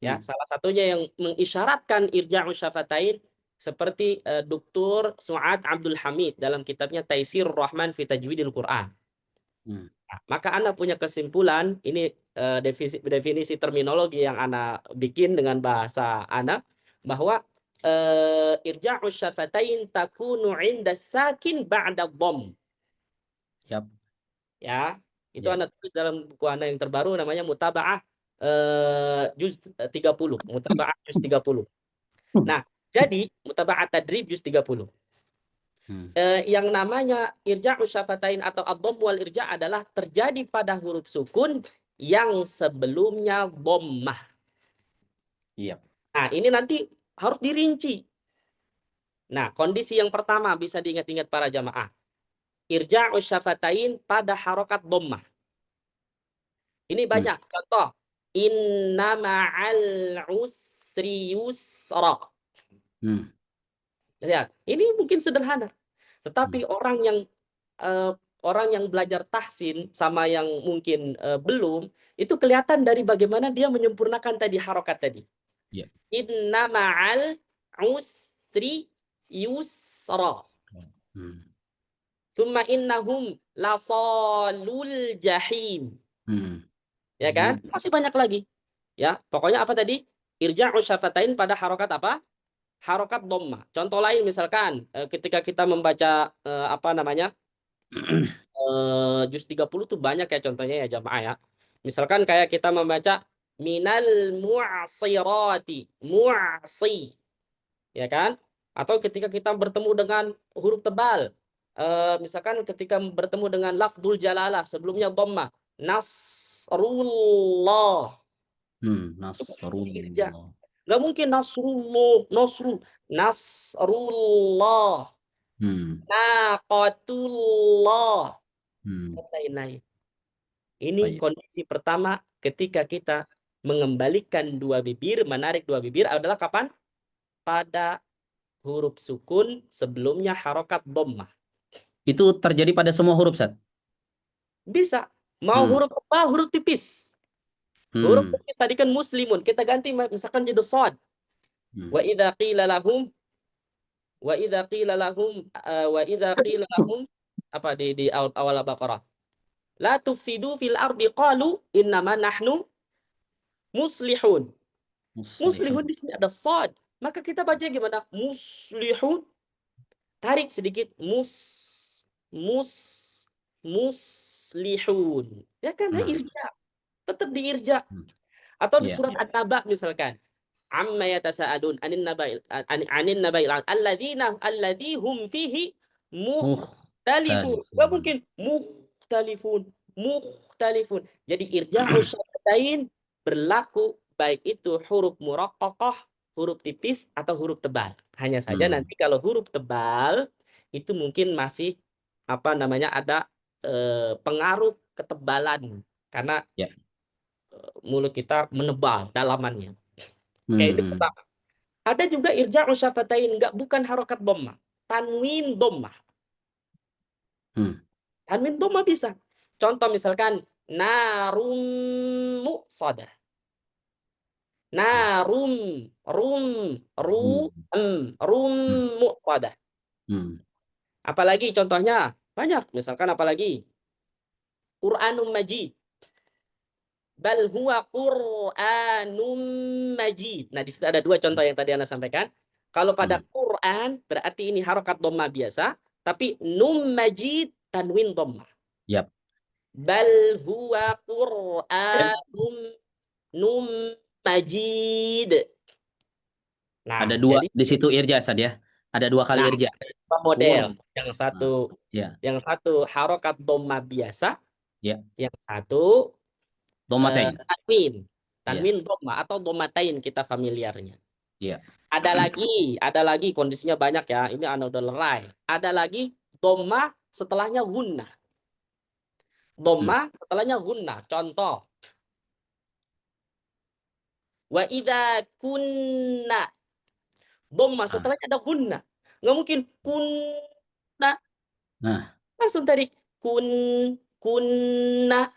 Ya, salah satunya yang mengisyaratkan irja'u syafatain seperti Dr. Su'ad Abdul Hamid dalam kitabnya Taisirur Rahman fi Tajwidil Quran. Nah, maka Anda punya kesimpulan, ini definisi terminologi yang Anda bikin dengan bahasa Anda, bahwa irja'u syafatain takunu 'inda sakin ba'da dhamm. Ya, itu Anda tulis dalam buku Anda yang terbaru namanya Mutaba'ah juz 30, Mutaba'ah juz 30. Nah, jadi Mutaba'ah Tadrib juz 30. Yang namanya irja'u syafatain atau ad-dhamm wal irja' adalah terjadi pada huruf sukun yang sebelumnya dhammah. Nah, ini nanti harus dirinci. Nah, kondisi yang pertama bisa diingat-ingat para jamaah. Irja'u syafatain pada harokat dhammah. Ini banyak contoh. Inna ma'al usri yusra. Lihat, ini mungkin sederhana. Tetapi orang yang belajar tahsin sama yang mungkin belum, itu kelihatan dari bagaimana dia menyempurnakan tadi harokat tadi. Inna ma'al usri yusra. Tsumma innahum lasalul jahim. Ya kan? Masih banyak lagi. Ya, pokoknya apa tadi? Irja'u syafatain pada harokat apa? Harokat dhammah. Contoh lain misalkan ketika kita membaca juz 30 tuh banyak ya contohnya ya jamaah ya. Misalkan kayak kita membaca minal mu'asirati, mu'asi. Ya kan? Atau ketika kita bertemu dengan huruf tebal. Misalkan ketika bertemu dengan lafdzul jalalah sebelumnya dhammah, nasrullah. Nasrullah. Nggak mungkin nasrullah, naqatullah, dan lain-lain. Ini kondisi pertama ketika kita mengembalikan dua bibir, menarik dua bibir adalah kapan? Pada huruf sukun sebelumnya harokat dhammah. Itu terjadi pada semua huruf, Ustaz? Bisa. Mau huruf tebal, huruf tipis. Huruf tipis tadi kan muslimun, kita ganti misalkan jadi shad. Wa idza qila lahum apa di awal Baqarah. La tufsidu fil ardi qalu innama nahnu muslihun. Muslihun di sini ada shad. Maka kita baca gimana? Muslihun. Tarik sedikit. Muslihun. Ya karena Nah, irja. Tetap diirja. hmm, Atau di iya. surat An-Naba misalkan. Amma yatasa'adun anin nabail alladzi hum fihi mukhtalifun. Enggak Mukhtalifun. mungkin mukhtalifun. Jadi irja'u syafatain berlaku baik itu huruf muraqqaqah, huruf tipis atau huruf tebal. Hanya saja Hmm, nanti kalau huruf tebal itu mungkin masih apa namanya ada pengaruh ketebalan karena ya. mulut kita menebal dalamannya. Kayak Hmm, ini hmm, pertama. Ada juga irja'u syafatain, enggak bukan harokat dhammah. Tanwin dhammah. hmm, Tanwin dhammah bisa. Contoh misalkan narum muqsadah. hmm, Narum rum hmm, rum hmm, muqsadah. hmm. Apalagi contohnya? Banyak. Misalkan apalagi? Qur'anum Majid. Bal huwa Qur'anum Majid. Nah, di situ ada dua contoh yang tadi Anda sampaikan. Kalau pada Hmm. Quran, berarti ini harokat dhammah biasa. Tapi Num Majid, tanwin dhammah. Yap. Bal huwa Qur'anum Num Majid. Ada Nah, dua jadi di situ irja, Sad ya. Ada dua kali nah, irja. dua Kur. model. Yang Nah, satu ya, harokat dhammah biasa, ya. yang satu Domatain. tanwin. Ya, Tanwin dhammah atau dhammatain kita familiarnya. ya. Ada lagi kondisinya banyak ya. Ini anda udah lerai. Ada lagi dhammah setelahnya gunnah. Hmm. Dhammah setelahnya gunnah. Contoh, wa idza kunna. Dhammah Ah, setelahnya ada gunnah. Nggak mungkin kunna nah, langsung tarik kunna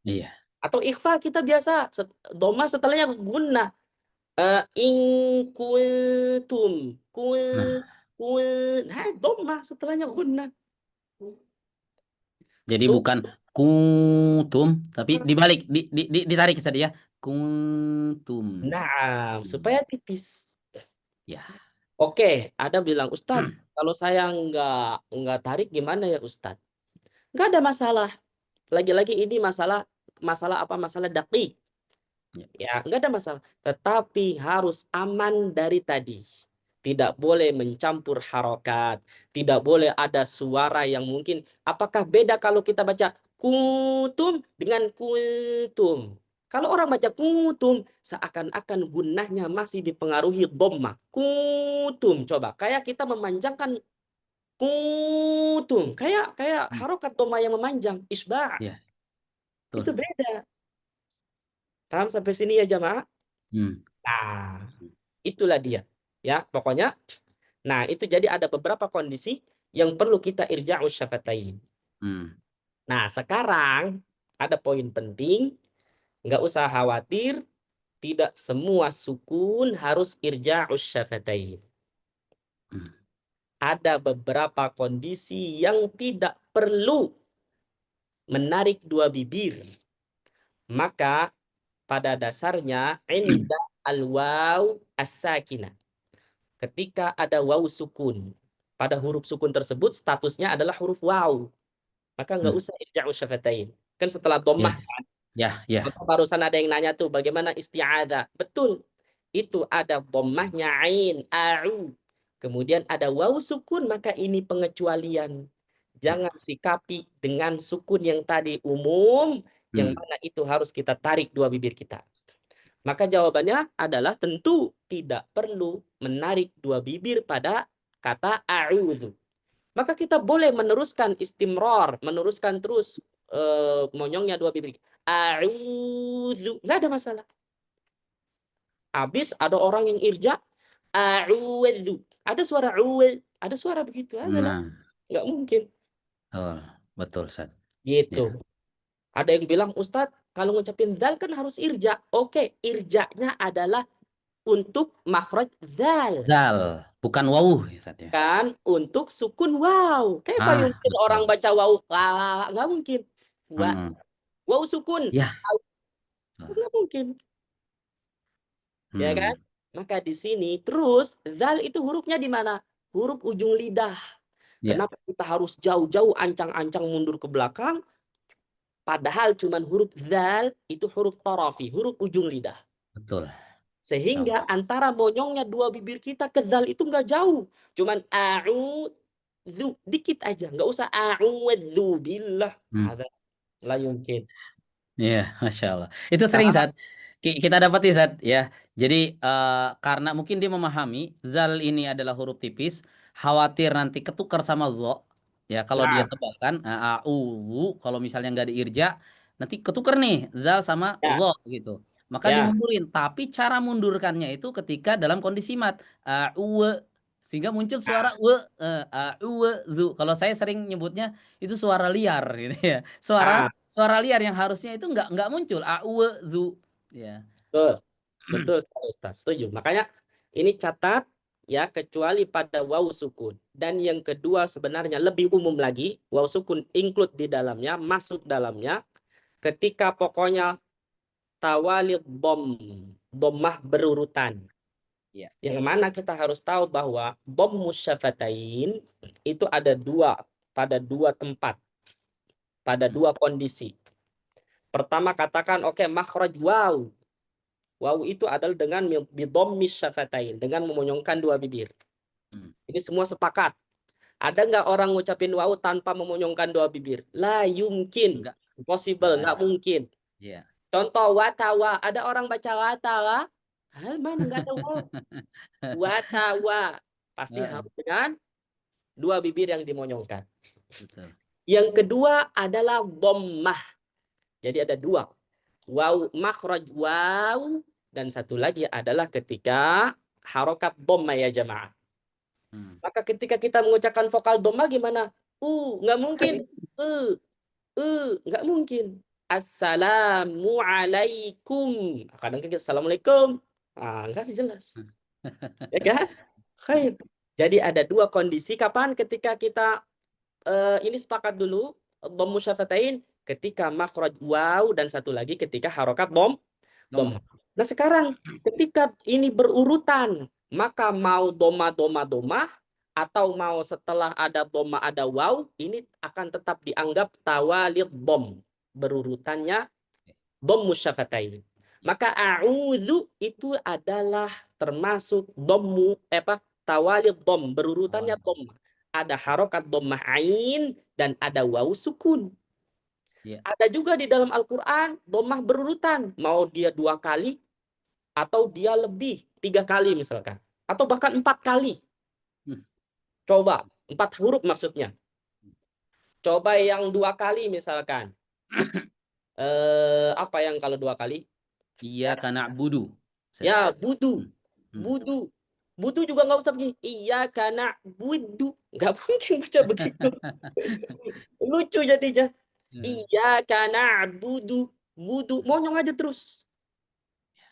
iya. atau ikhfa kita biasa. Dhammah setelahnya gunnah. In kuntum Nah, kul nah dhammah setelahnya gunnah. jadi bukan kuntum, tapi dibalik, ditarik saja ya. Kuntum. Nah, Hmm. supaya tipis. Ya. Oke, ada bilang, Ustadz, kalau saya nggak tarik gimana ya Ustadz? Nggak ada masalah. Lagi-lagi ini masalah masalah apa? Masalah dakik. Ya. Ya, nggak ada masalah. Tetapi harus aman dari tadi. Tidak boleh mencampur harokat. Tidak boleh ada suara yang mungkin. Apakah beda kalau kita baca kutum dengan kultum? Kalau orang baca kutum, seakan-akan gunnahnya masih dipengaruhi dhammah. Kutum. Coba, kayak kita memanjangkan kutum. Kayak Hmm. harokat dhammah yang memanjang. Isba'. Ya, Itu betul. beda. Paham sampai sini ya jamaah? Hmm. Nah, itulah dia. Ya, pokoknya. Nah, itu jadi ada beberapa kondisi yang perlu kita irja'us syafatain. Hmm. Nah, sekarang ada poin penting, nggak usah khawatir, tidak semua sukun harus irja'us syafatain. Hmm. Ada beberapa kondisi yang tidak perlu menarik dua bibir. Maka pada dasarnya inda al-waw as-sakinah. Ketika ada waw sukun, pada huruf sukun tersebut statusnya adalah huruf waw. Maka nggak Hmm. usah irja'u syafatain. Kan setelah dhammah, Ya, ya, ya. barusan ada yang nanya tuh bagaimana isti'adzah. Betul. Itu ada dhammahnya ain, a'u. Kemudian ada waw sukun, maka ini pengecualian. Ya. Jangan sikapi dengan sukun yang tadi umum, yang Hmm. mana itu harus kita tarik dua bibir kita. Maka jawabannya adalah tentu tidak perlu menarik dua bibir pada kata a'udzu. Maka kita boleh meneruskan istimror, meneruskan terus monyongnya dua bibir. A'udzu, nggak ada masalah. Habis ada orang yang irja, a'udzu. Ada suara uwel, ada suara begitu, adalah Nah, nggak mungkin. betul, betul, Sad. Gitu. Ya. Ada yang bilang, Ustadz, kalau ngucapin zal kan harus irja. Oke, irjanya adalah untuk makhraj zal. Zal, bukan wawuh ya, Sad ya. Kan untuk sukun wow. Kayak apa Ah, mungkin orang betul. baca wow? Nggak mungkin. Wa, Hmm. wow sukun. Ya. Nggak mungkin. Ya kan? Hmm. Maka di sini terus zal itu hurufnya di mana? Huruf ujung lidah. Ya, Kenapa kita harus jauh-jauh ancang-ancang mundur ke belakang? Padahal cuman huruf zal itu huruf tarafi, huruf ujung lidah. betul. Masya Allah. Sehingga antara monyongnya dua bibir kita ke zal itu nggak jauh. Cuman a'udzu dikit aja, nggak usah a'udzu billah. Hmm. Ada la yumkin. Iya, Masya Allah. Itu sering, Karena Zat. Kita dapati, Zat, ya. Jadi, karena mungkin dia memahami zal ini adalah huruf tipis, khawatir nanti ketukar sama zo. Ya, kalau dia nah, tebalkan, a'udzu, kalau misalnya nggak diirja, nanti ketukar nih, zal sama ya, zo, gitu. Maka ya, dimundurin. Tapi cara mundurkannya itu ketika dalam kondisi mat. A'uwe. Sehingga muncul suara we, a'uwedzu. Kalau saya sering nyebutnya, itu suara liar, gitu ya. Suara ah, suara liar yang harusnya itu nggak muncul zu, ya. betul. Betul sekali Ustaz, setuju. Makanya ini catat ya kecuali pada waw sukun. Dan yang kedua sebenarnya lebih umum lagi, waw sukun include di dalamnya, masuk dalamnya ketika pokoknya tawalid dhammah berurutan. Ya. Yang mana kita harus tahu bahwa dhammus syafatain itu ada pada dua tempat, pada Hmm. dua kondisi. Pertama katakan oke makhraj waw. Waw itu adalah dengan bidhammis syafatain, dengan memonyongkan dua bibir. Hmm. Ini semua sepakat. Ada nggak orang ngucapin waw tanpa memonyongkan dua bibir? La yumkin. Enggak Impossible, ada. nggak mungkin. Ya. Contoh watawa. Ada orang baca watawa? Hah, mana nggak ada waw? Watawa. Pasti Heeh, harus dengan dua bibir yang dimonyongkan. betul. Yang kedua adalah dhammah. Jadi ada dua. Waw, makhraj waw. Dan satu lagi adalah ketika harokat dhammah ya jamaah. Hmm. Maka ketika kita mengucapkan vokal dhammah gimana? Nggak mungkin. Uh, nggak mungkin. Assalamualaikum. Kadang kita assalamualaikum. Nggak jelas. Ya kan? Khair. Jadi ada dua kondisi. Kapan? Ketika kita ini sepakat dulu. Dhammu syafatain. Ketika makhraj waw. Dan satu lagi ketika harokat dhammah. Domah. Nah sekarang ketika ini berurutan. Maka mau doma atau mau setelah ada doma ada waw, ini akan tetap dianggap tawalid dom. Berurutannya dom musyafatain. Maka a'udzu itu adalah termasuk tawalid dom. Berurutannya Awal. dom. Ada harokat dhammah ain dan ada waw sukun. Ya. Ada juga di dalam Al-Quran dhammah berurutan. Mau dia 2 kali atau dia lebih 3 kali misalkan. Atau bahkan 4 kali. Hmm. Coba 4 huruf maksudnya. Coba yang 2 kali misalkan. Apa yang kalau 2 kali? Iya karena budu. Ya, budu. Hmm. Hmm. Budu. Budu juga nggak usah begini. Iya karena budu. Nggak mungkin baca begitu. Lucu jadinya. Ya. Iya karena budu. Budu. Monyong aja terus.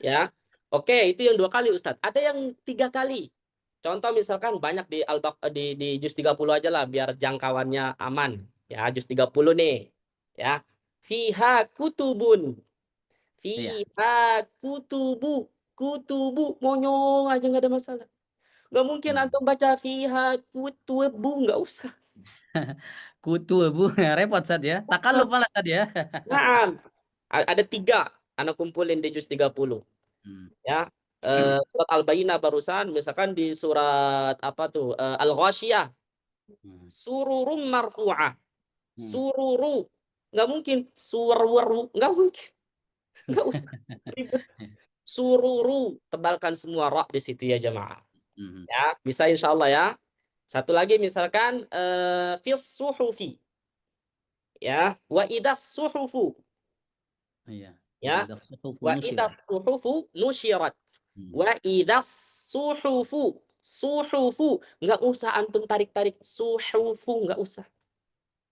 Ya. Oke, itu yang 2 kali Ustadz. Ada yang 3 kali. Contoh misalkan banyak di juz 30 aja lah biar jangkauannya aman. Ya, juz 30 nih. Ya. Fiha kutubun. Iya. Fiha kutubu. Kutubu. Monyong aja nggak ada masalah. Nggak mungkin Hmm. antum baca fiha kutubu. Nggak usah. Kutu, Bu. Repot, Sad, ya. Takalluf malah, Sad, ya. Nah, ada 3. Anak kumpulin di juz 30. Hmm. Ya. Surat Al-Bayyinah barusan. Misalkan di surat apa tuh? Al-Ghasyiyah. Hmm. Sururum marfu'ah. Hmm. Sururu. Nggak mungkin. Surweru. Nggak mungkin. Nggak usah. Ribet. Sururu. Tebalkan semua ra di situ ya jamaah. Hmm. Ya, bisa insya Allah ya. Satu lagi misalkan fis suhufi. Ya, wa idas suhufu. Iya. Wa Ya, idza suhufu wa nusyirat. idas suhufu nusyirat. Hmm. Wa idas suhufu. Suhufu. Nggak usah antum tarik-tarik. Suhufu. Nggak usah.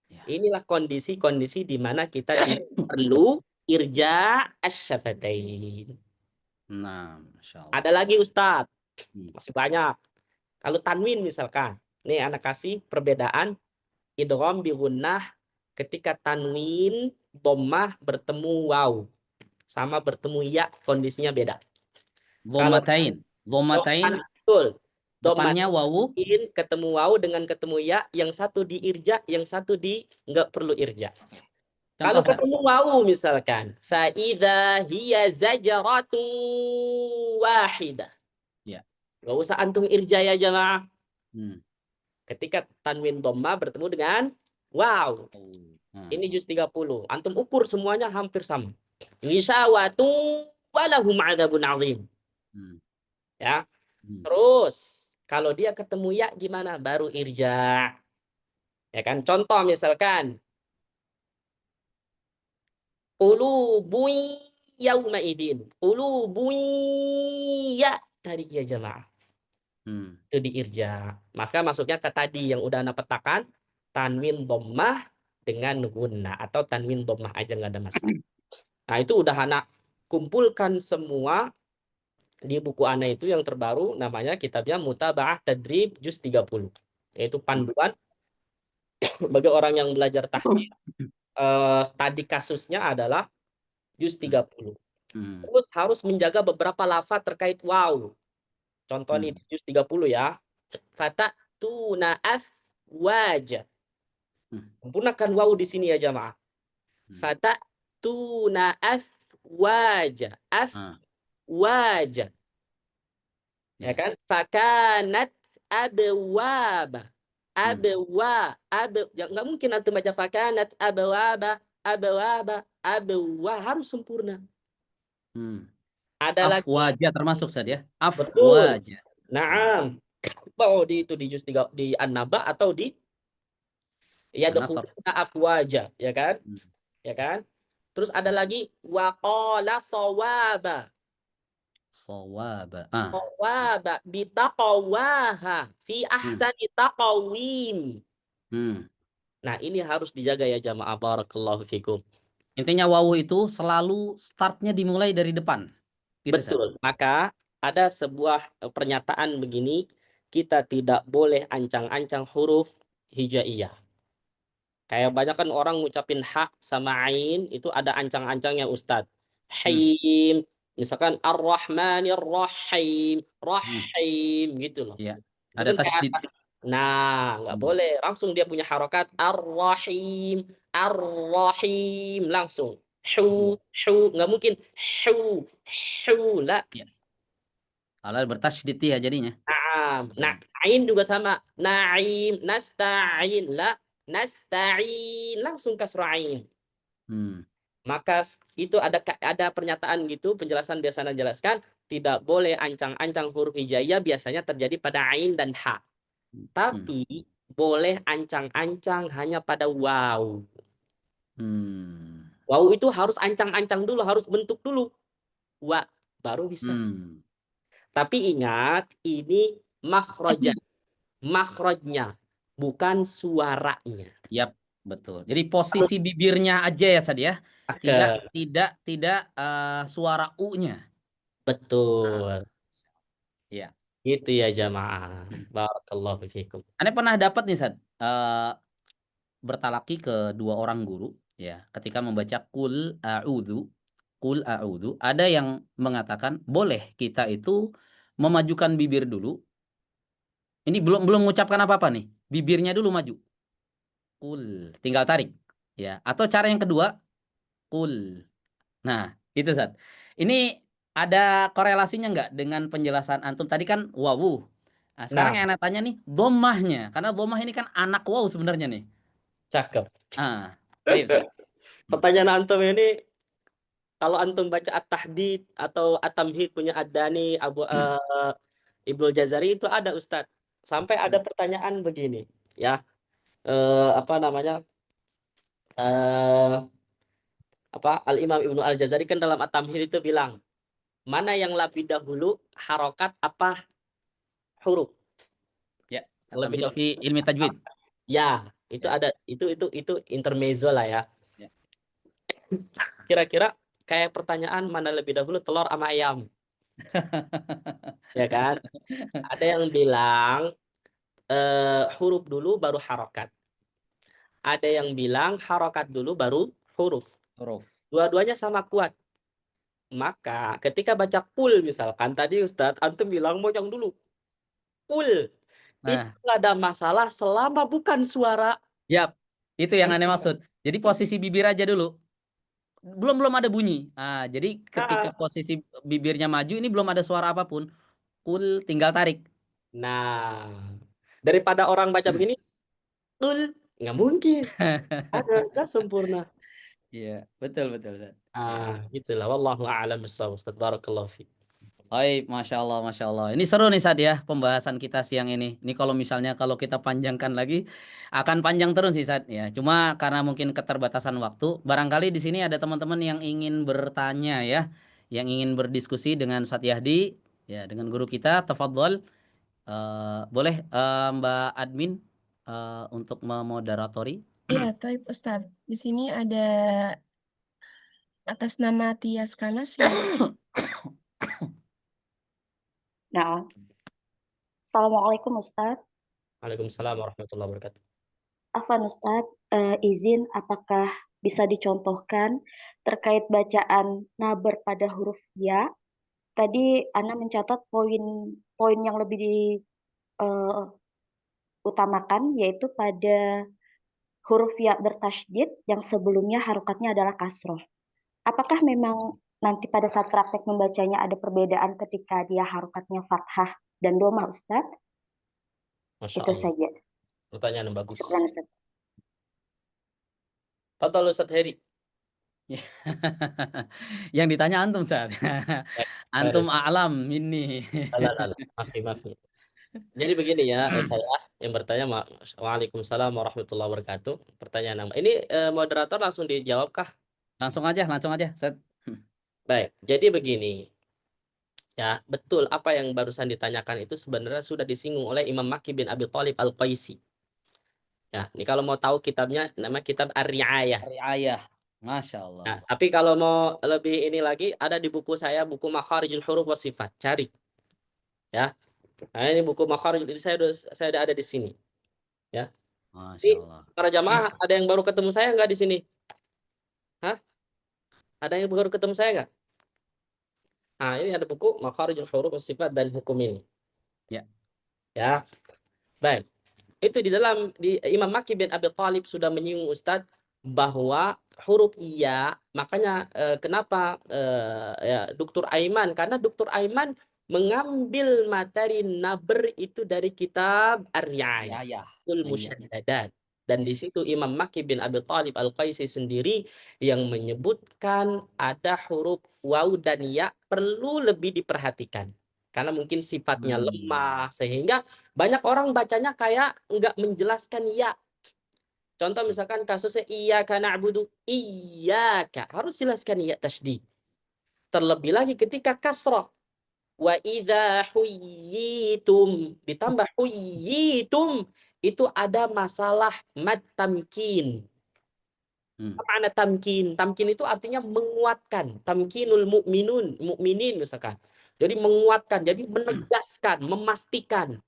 Ya. Inilah kondisi-kondisi di mana kita tidak perlu irja asyafatain. Nah, Masya Ada Allah. lagi Ustadz, Hmm. masih banyak. Kalau tanwin misalkan, nih anak kasih perbedaan idgham bi gunnah ketika tanwin dhammah bertemu waw sama bertemu ya kondisinya beda. Kalau Dhammatain. Dhammatain, Betul. depannya wawu. Domain ketemu wawu dengan ketemu ya, yang satu di irja, yang satu di nggak perlu irja. Kalau Contoh, Ustaz. ketemu wawu misalkan, faida hiya zajaratun wahidah. Ya. Nggak usah antum irja ya jamaah. Hmm. Ketika tanwin dhamma bertemu dengan waw. Ini juz 30. Antum ukur semuanya hampir sama. Lisawatun walahum adzabun azim. Ya. Terus kalau dia ketemu ya gimana? Baru irja. Ya kan? Contoh misalkan qulubun yauma idin. Qulubun ya tadi ya jamaah. Itu di irja. Maka masuknya ke tadi yang udah Anda petakan, tanwin dhammah dengan gunnah atau tanwin dhammah aja nggak ada masalah. Nah, itu udah anak kumpulkan semua di buku Ana itu yang terbaru, namanya kitabnya Mutaba'ah Tadrib Juz 30. Yaitu panduan bagi orang yang belajar tahsin. Tadi kasusnya adalah Juz 30. Terus harus menjaga beberapa lafaz terkait waw. Contoh nih di Juz 30 ya. Fata tuna afwaja. Sempurnakan waw di sini ya jamaah. Fata tuna afwaja. Afwaja. Ya kan? Fakanat abwaba. Ya, nggak mungkin antum baca fakanat abwaba, harus sempurna. Ada lagi. Afwaja termasuk, Ustaz ya. Betul. Afwaja. Naam. Oh, itu di juz 3 di An-Naba atau di yadkhuluna afwaja, ya kan? Ya kan? Terus ada lagi waqala sawaba. Sawaba. Sawaba bitaqawaha fi ahsani taqawim. Nah, ini harus dijaga ya jamaah, barakallahu fikum. Intinya wawu itu selalu startnya dimulai dari depan. Gitu, Betul. Maka ada sebuah pernyataan begini, kita tidak boleh ancang-ancang huruf hijaiyah. Kayak banyak kan orang ngucapin ha sama ain itu ada ancang-ancangnya Ustadz. Haim, misalsan Ar-Rahmanir Rahim, Rahim gitu loh. Ya. Itu Ada kan kayak tasydid. nah, nggak boleh. Langsung dia punya harokat Ar-Rahim, Ar-Rahim langsung. Nggak mungkin lah. Ya. Kalau bertasydid ya jadinya. Nah, ain juga sama. Na'im, nasta'in la, nasta'in langsung kasrah ain. Maka itu ada pernyataan gitu, penjelasan biasanya jelaskan tidak boleh ancang-ancang huruf hijaiyah biasanya terjadi pada ain dan ha. Tapi boleh ancang-ancang hanya pada waw. Waw itu harus ancang-ancang dulu, harus bentuk dulu. Wa baru bisa. Tapi ingat, ini makhrajnya, bukan suaranya. Yap, betul. Jadi posisi bibirnya aja ya, Sad ya. Tidak suara U-nya. Betul. Iya. Gitu ya jamaah. Barakallahu fikum. Anda pernah dapat nih, Sad, bertalaki ke dua orang guru ya, ketika membaca qul a'udzu, ada yang mengatakan boleh kita itu memajukan bibir dulu. Ini belum mengucapkan apa-apa nih. Bibirnya dulu maju. Qul, tinggal tarik ya. Atau cara yang kedua, qul. Nah, itu Sat. Ini ada korelasinya nggak dengan penjelasan antum tadi kan wawu. Nah, sekarang yang tanya nih dhammahnya, karena dhammah ini kan anak wawu sebenarnya nih. Cakep. Baik, Ustaz. Pertanyaan antum ini, kalau antum baca At-Tahdid atau At-Tamhid punya Ad-Dani, Ibnul Jazari itu ada Ustadz. Sampai ada pertanyaan begini, ya. Apa namanya? Al-Imam Ibnu Al-Jazari kan dalam At-Tamhid itu bilang, mana yang lebih dahulu harokat apa huruf? Ya, Lebih At-Tamhid fi ilmi tajwid. Ya, itu Ya. ada itu intermezzo lah ya. Ya. Kira-kira kayak pertanyaan mana lebih dahulu telur sama ayam? Ya kan? Ada yang bilang huruf dulu baru harokat. Ada yang bilang harokat dulu baru huruf. Huruf. Dua-duanya sama kuat. Maka ketika baca kul misalkan tadi Ustadz antum bilang mojang dulu. Kul itu Nah, nggak ada masalah selama bukan suara. yap, itu yang aneh maksud. Jadi posisi bibir aja dulu. Belum ada bunyi. Ah, jadi ketika Nah, posisi bibirnya maju ini belum ada suara apapun. Kul tinggal tarik. nah, daripada orang baca begini, kul nggak mungkin. Ada nggak sempurna. Iya, betul betul. Ustaz. Ya. Ah, gitulah. Wallahu a'lam bishawab. Ustaz. Barakallahu fiik. Baik, Masya Allah, Masya Allah. Ini seru nih Sad ya, pembahasan kita siang ini. Ini kalau misalnya kalau kita panjangkan lagi, akan panjang terus sih Sad ya. Cuma karena mungkin keterbatasan waktu, barangkali di sini ada teman-teman yang ingin bertanya ya, yang ingin berdiskusi dengan Ustadz Yahdi, ya dengan guru kita, tafadhol. Boleh Mbak Admin untuk memoderatori. Iya, Taib Ustadz. Di sini ada atas nama Tias Kanas ya. Nah, Assalamualaikum Ustadz. Waalaikumsalam warahmatullahi wabarakatuh. Afwan Ustadz, izin apakah bisa dicontohkan terkait bacaan naber pada huruf ya? Tadi Ana mencatat poin yang lebih diutamakan yaitu pada huruf ya bertasydid yang sebelumnya harokatnya adalah kasroh. Apakah memang nanti pada saat praktek membacanya ada perbedaan ketika dia harokatnya fathah dan doma Ustadz? Masya Itu Allah. saja. Pertanyaan yang bagus. Syukran Ustadz. Fadhal Ustadz Heri. Yang ditanya antum Sad. Antum a'lam ini. Alah. Maafi. Jadi begini ya, saya yang bertanya, Waalaikumsalam warahmatullahi wabarakatuh. Pertanyaan nama. Ini moderator langsung dijawab kah? Langsung aja Sad. Baik, jadi begini. Ya, betul apa yang barusan ditanyakan itu sebenarnya sudah disinggung oleh Imam Maki bin Abi Thalib Al-Qaisi. Ya, ini kalau mau tahu kitabnya nama kitab Ar-Ri'ayah. Riayah. Masya Allah. Nah, tapi kalau mau lebih ini lagi ada di buku saya, buku Makharijul Huruf wa Sifat. Cari. Ya. Nah, ini buku Makharijul ini saya udah ada di sini. Ya. Masya Ini Allah. para jamaah ada yang baru ketemu saya nggak di sini? Hah? Ada yang baru ketemu saya nggak? Nah, ini ada buku Makharijul Huruf wa Sifat dan hukum ini. Ya. Ya. Baik. Itu di Imam Maki bin Abi Thalib sudah menyinggung Ustadz bahwa huruf iya, makanya kenapa ya Dr. Aiman, karena Dr. Aiman mengambil materi naber itu dari kitab Ar-Ri'ayah Riayah. Musyaddadat. Dan di situ Imam Maki bin Abi Thalib Al-Qaisi sendiri yang menyebutkan ada huruf waw dan ya perlu lebih diperhatikan. Karena mungkin sifatnya lemah, sehingga banyak orang bacanya kayak nggak menjelaskan ya. Contoh misalkan kasusnya iyyaka na'budu, iyyaka. Harus jelaskan ya tasydid. Terlebih lagi ketika kasrah. Wa idza huyyitum. Ditambah huyyitum. Itu ada masalah mad tamkin. Apa makna tamkin? Tamkin itu artinya menguatkan. Tamkinul mu'minin misalkan. Jadi menguatkan, jadi menegaskan, memastikan.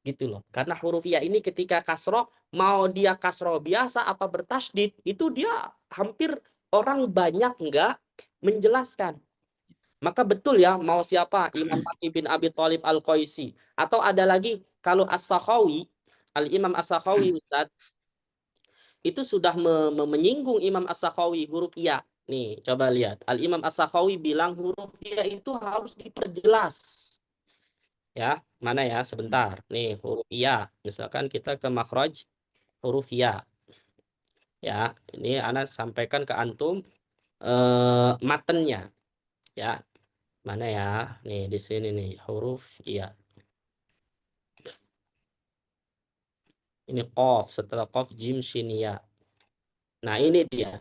Gitu loh. Karena huruf ya ini ketika kasroh, mau dia kasroh biasa apa bertasydid, itu dia hampir orang banyak nggak menjelaskan. Maka betul ya, mau siapa? Imam Maki bin Abi Thalib Al-Qaisi. Atau ada lagi, kalau As-Sakhawi, Al-Imam As-Sakhawi Ustaz, itu sudah menyinggung Imam As-Sakhawi huruf ya. Nih, coba lihat. Al-Imam As-Sakhawi bilang huruf ya itu harus diperjelas. Ya, mana ya? Sebentar. Nih, huruf ya. Misalkan kita ke makhraj huruf ya. Ya, ini Ana sampaikan ke antum matenya. Ya. Mana ya? Nih, di sini nih, huruf ya. Ini qaf, setelah qaf jim shin ya. Nah, ini dia.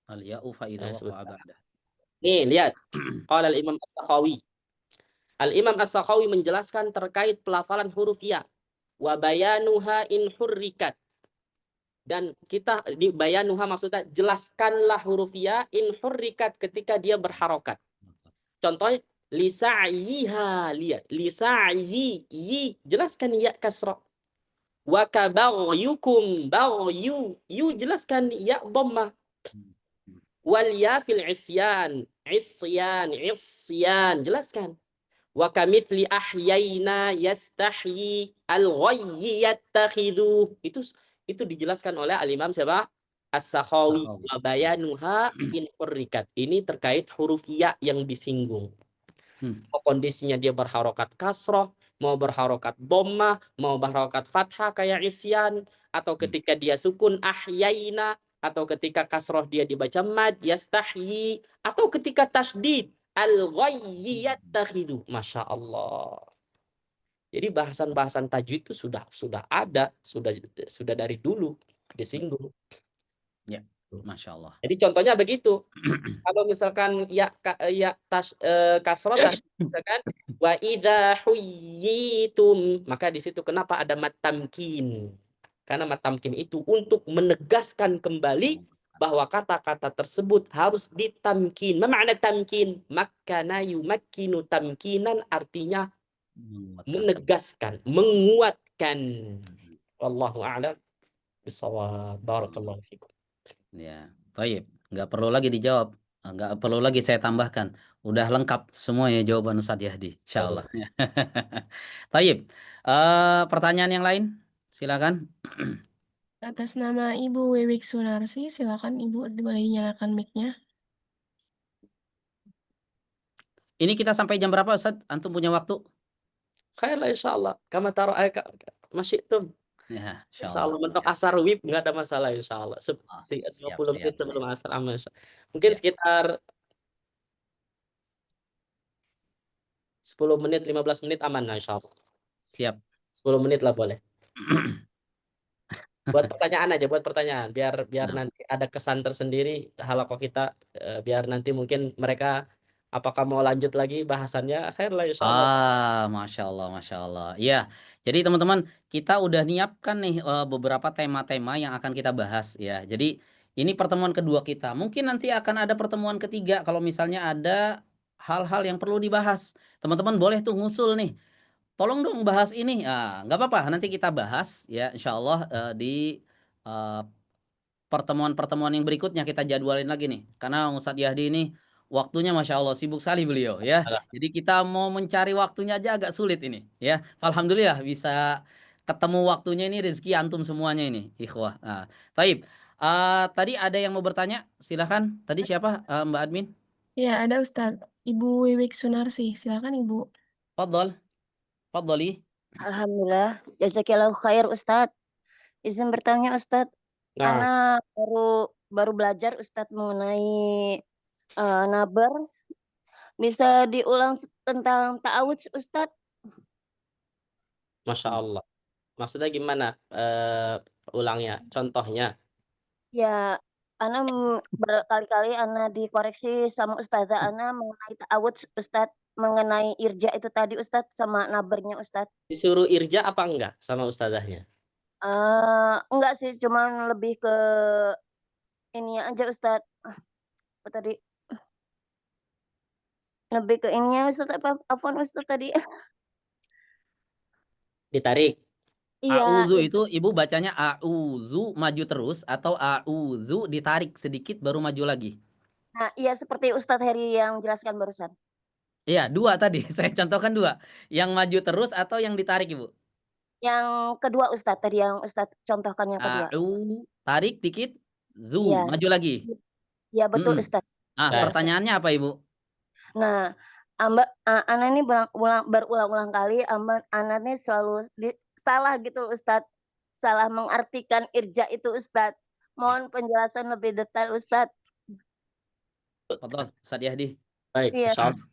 Al-ya'u fa idza waqa'a ba'da. Nih, lihat. Qala al-Imam As-Sakhawi. Al-Imam As-Sakhawi menjelaskan terkait pelafalan huruf ya. Wa bayanuha in hurrikat. Dan kita di bayanuha maksudnya jelaskanlah huruf ya in hurrikat ketika dia berharokat. Contohnya lisa'yiha, lihat. Lisa'yi, yi, jelaskan ya kasra. Wa kabagyukum, bagyu, yu jelaskan ya dhamma. Wal ya fil isyan, isyan, jelaskan. Wa kamitsli ahyayna yastahyi al-ghayyi yattakhidhu. Itu dijelaskan oleh al-Imam siapa? As-Sakhawi. Sakhawi. Wa bayanuha in hurrikat. Ini terkait huruf ya yang disinggung. Mau kondisinya dia berharokat kasroh, mau berharokat dhammah, mau berharokat fathah kayak isyan, atau ketika dia sukun ahyayna, atau ketika kasroh dia dibaca mad yastahyi, atau ketika tasdid al-ghayyi yattakhidhu. Masya Allah. Jadi bahasan-bahasan tajwid itu sudah ada, sudah dari dulu disinggung. Ya, Masya Allah. Jadi contohnya begitu. Kalau misalkan kasroh misalkan wa idza huyyitum, maka di situ kenapa ada mat tamkin? Karena mat tamkin itu untuk menegaskan kembali bahwa kata-kata tersebut harus ditamkin. Apa makna tamkin? Makkana yumakkinu tamkinan, artinya menegaskan, menguatkan. Wallahu a'lam bishawab. Barakallahu fikum. Ya, baik. Nggak perlu lagi dijawab. Nggak perlu lagi saya tambahkan. Udah lengkap semuanya jawaban Ustadz Yahdi. Insyaallah. Baik. Pertanyaan yang lain? Silakan. Atas nama Ibu Wiwik Sunarsi, silakan Ibu boleh dinyalakan mic-nya. Ini kita sampai jam berapa Ustadz? Antum punya waktu? Khairlah insyaallah. Kama taro masih itu. Ya, Insyaallah insyaallah. mentok asar wib nggak ada masalah insyaallah. Oh, 20 menit siap. sebelum asar aman. Mungkin Ya. sekitar 10 menit 15 menit aman insyaallah. Siap. 10 menit lah boleh. Buat pertanyaan aja, buat pertanyaan biar Nah. nanti ada kesan tersendiri halaqah kita, biar nanti mungkin mereka apakah mau lanjut lagi bahasannya. Khairlah insyaallah. Masya Allah. Iya, jadi teman-teman kita udah nyiapkan nih beberapa tema-tema yang akan kita bahas ya. Jadi ini pertemuan kedua kita. Mungkin nanti akan ada pertemuan ketiga kalau misalnya ada hal-hal yang perlu dibahas. Teman-teman boleh tuh ngusul nih. Tolong dong bahas ini. Nggak apa-apa. Nanti kita bahas ya, insya Allah di pertemuan-pertemuan yang berikutnya kita jadwalin lagi nih. Karena Ustadz Yahdi ini waktunya Masya Allah sibuk sekali beliau ya. Jadi kita mau mencari waktunya aja agak sulit ini ya. Alhamdulillah bisa ketemu waktunya, ini rezeki antum semuanya ini, ikhwah. Taib. Tadi ada yang mau bertanya, silahkan. Tadi siapa Mbak Admin? Ya, ada Ustadz. Ibu Wiwik Sunarsi, silakan Ibu. Fadhali. Alhamdulillah, jazakillahu khair Ustadz. Izin bertanya Ustadz, Nah, Ana baru belajar Ustadz mengenai nabar. Bisa diulang tentang ta'awudz Ustadz? Masya Allah. Maksudnya gimana? Ulangnya, contohnya. Ya, Ana berkali-kali Ana dikoreksi sama Ustazah Ana mengenai ta'awudz Ustadz, mengenai irja itu tadi Ustadz sama nabarnya Ustadz. Disuruh irja apa enggak sama ustazahnya? Enggak sih, cuman lebih ke ini aja Ustadz. Apa tadi? Lebih ke ininya Ustadz, apa Ustadz tadi? Ditarik. Iya. A'udzu itu ibu bacanya a'udzu maju terus atau a'udzu ditarik sedikit baru maju lagi? Nah, iya seperti Ustadz Heri yang menjelaskan barusan. Iya, dua tadi. Saya contohkan dua. Yang maju terus atau yang ditarik, Ibu? Yang kedua Ustadz, tadi yang Ustadz contohkan yang kedua. Tarik dikit, zu, Iya. maju lagi. Iya, betul Ustadz. Pertanyaannya apa, Ibu? Nah, Ana ini berulang-ulang kali, Ana ini selalu salah gitu Ustadz. Salah mengartikan irja itu Ustadz. Mohon penjelasan lebih detail Ustadz. Fadhol, Ustadz Yahdi. Baik, Iya. insyaallah.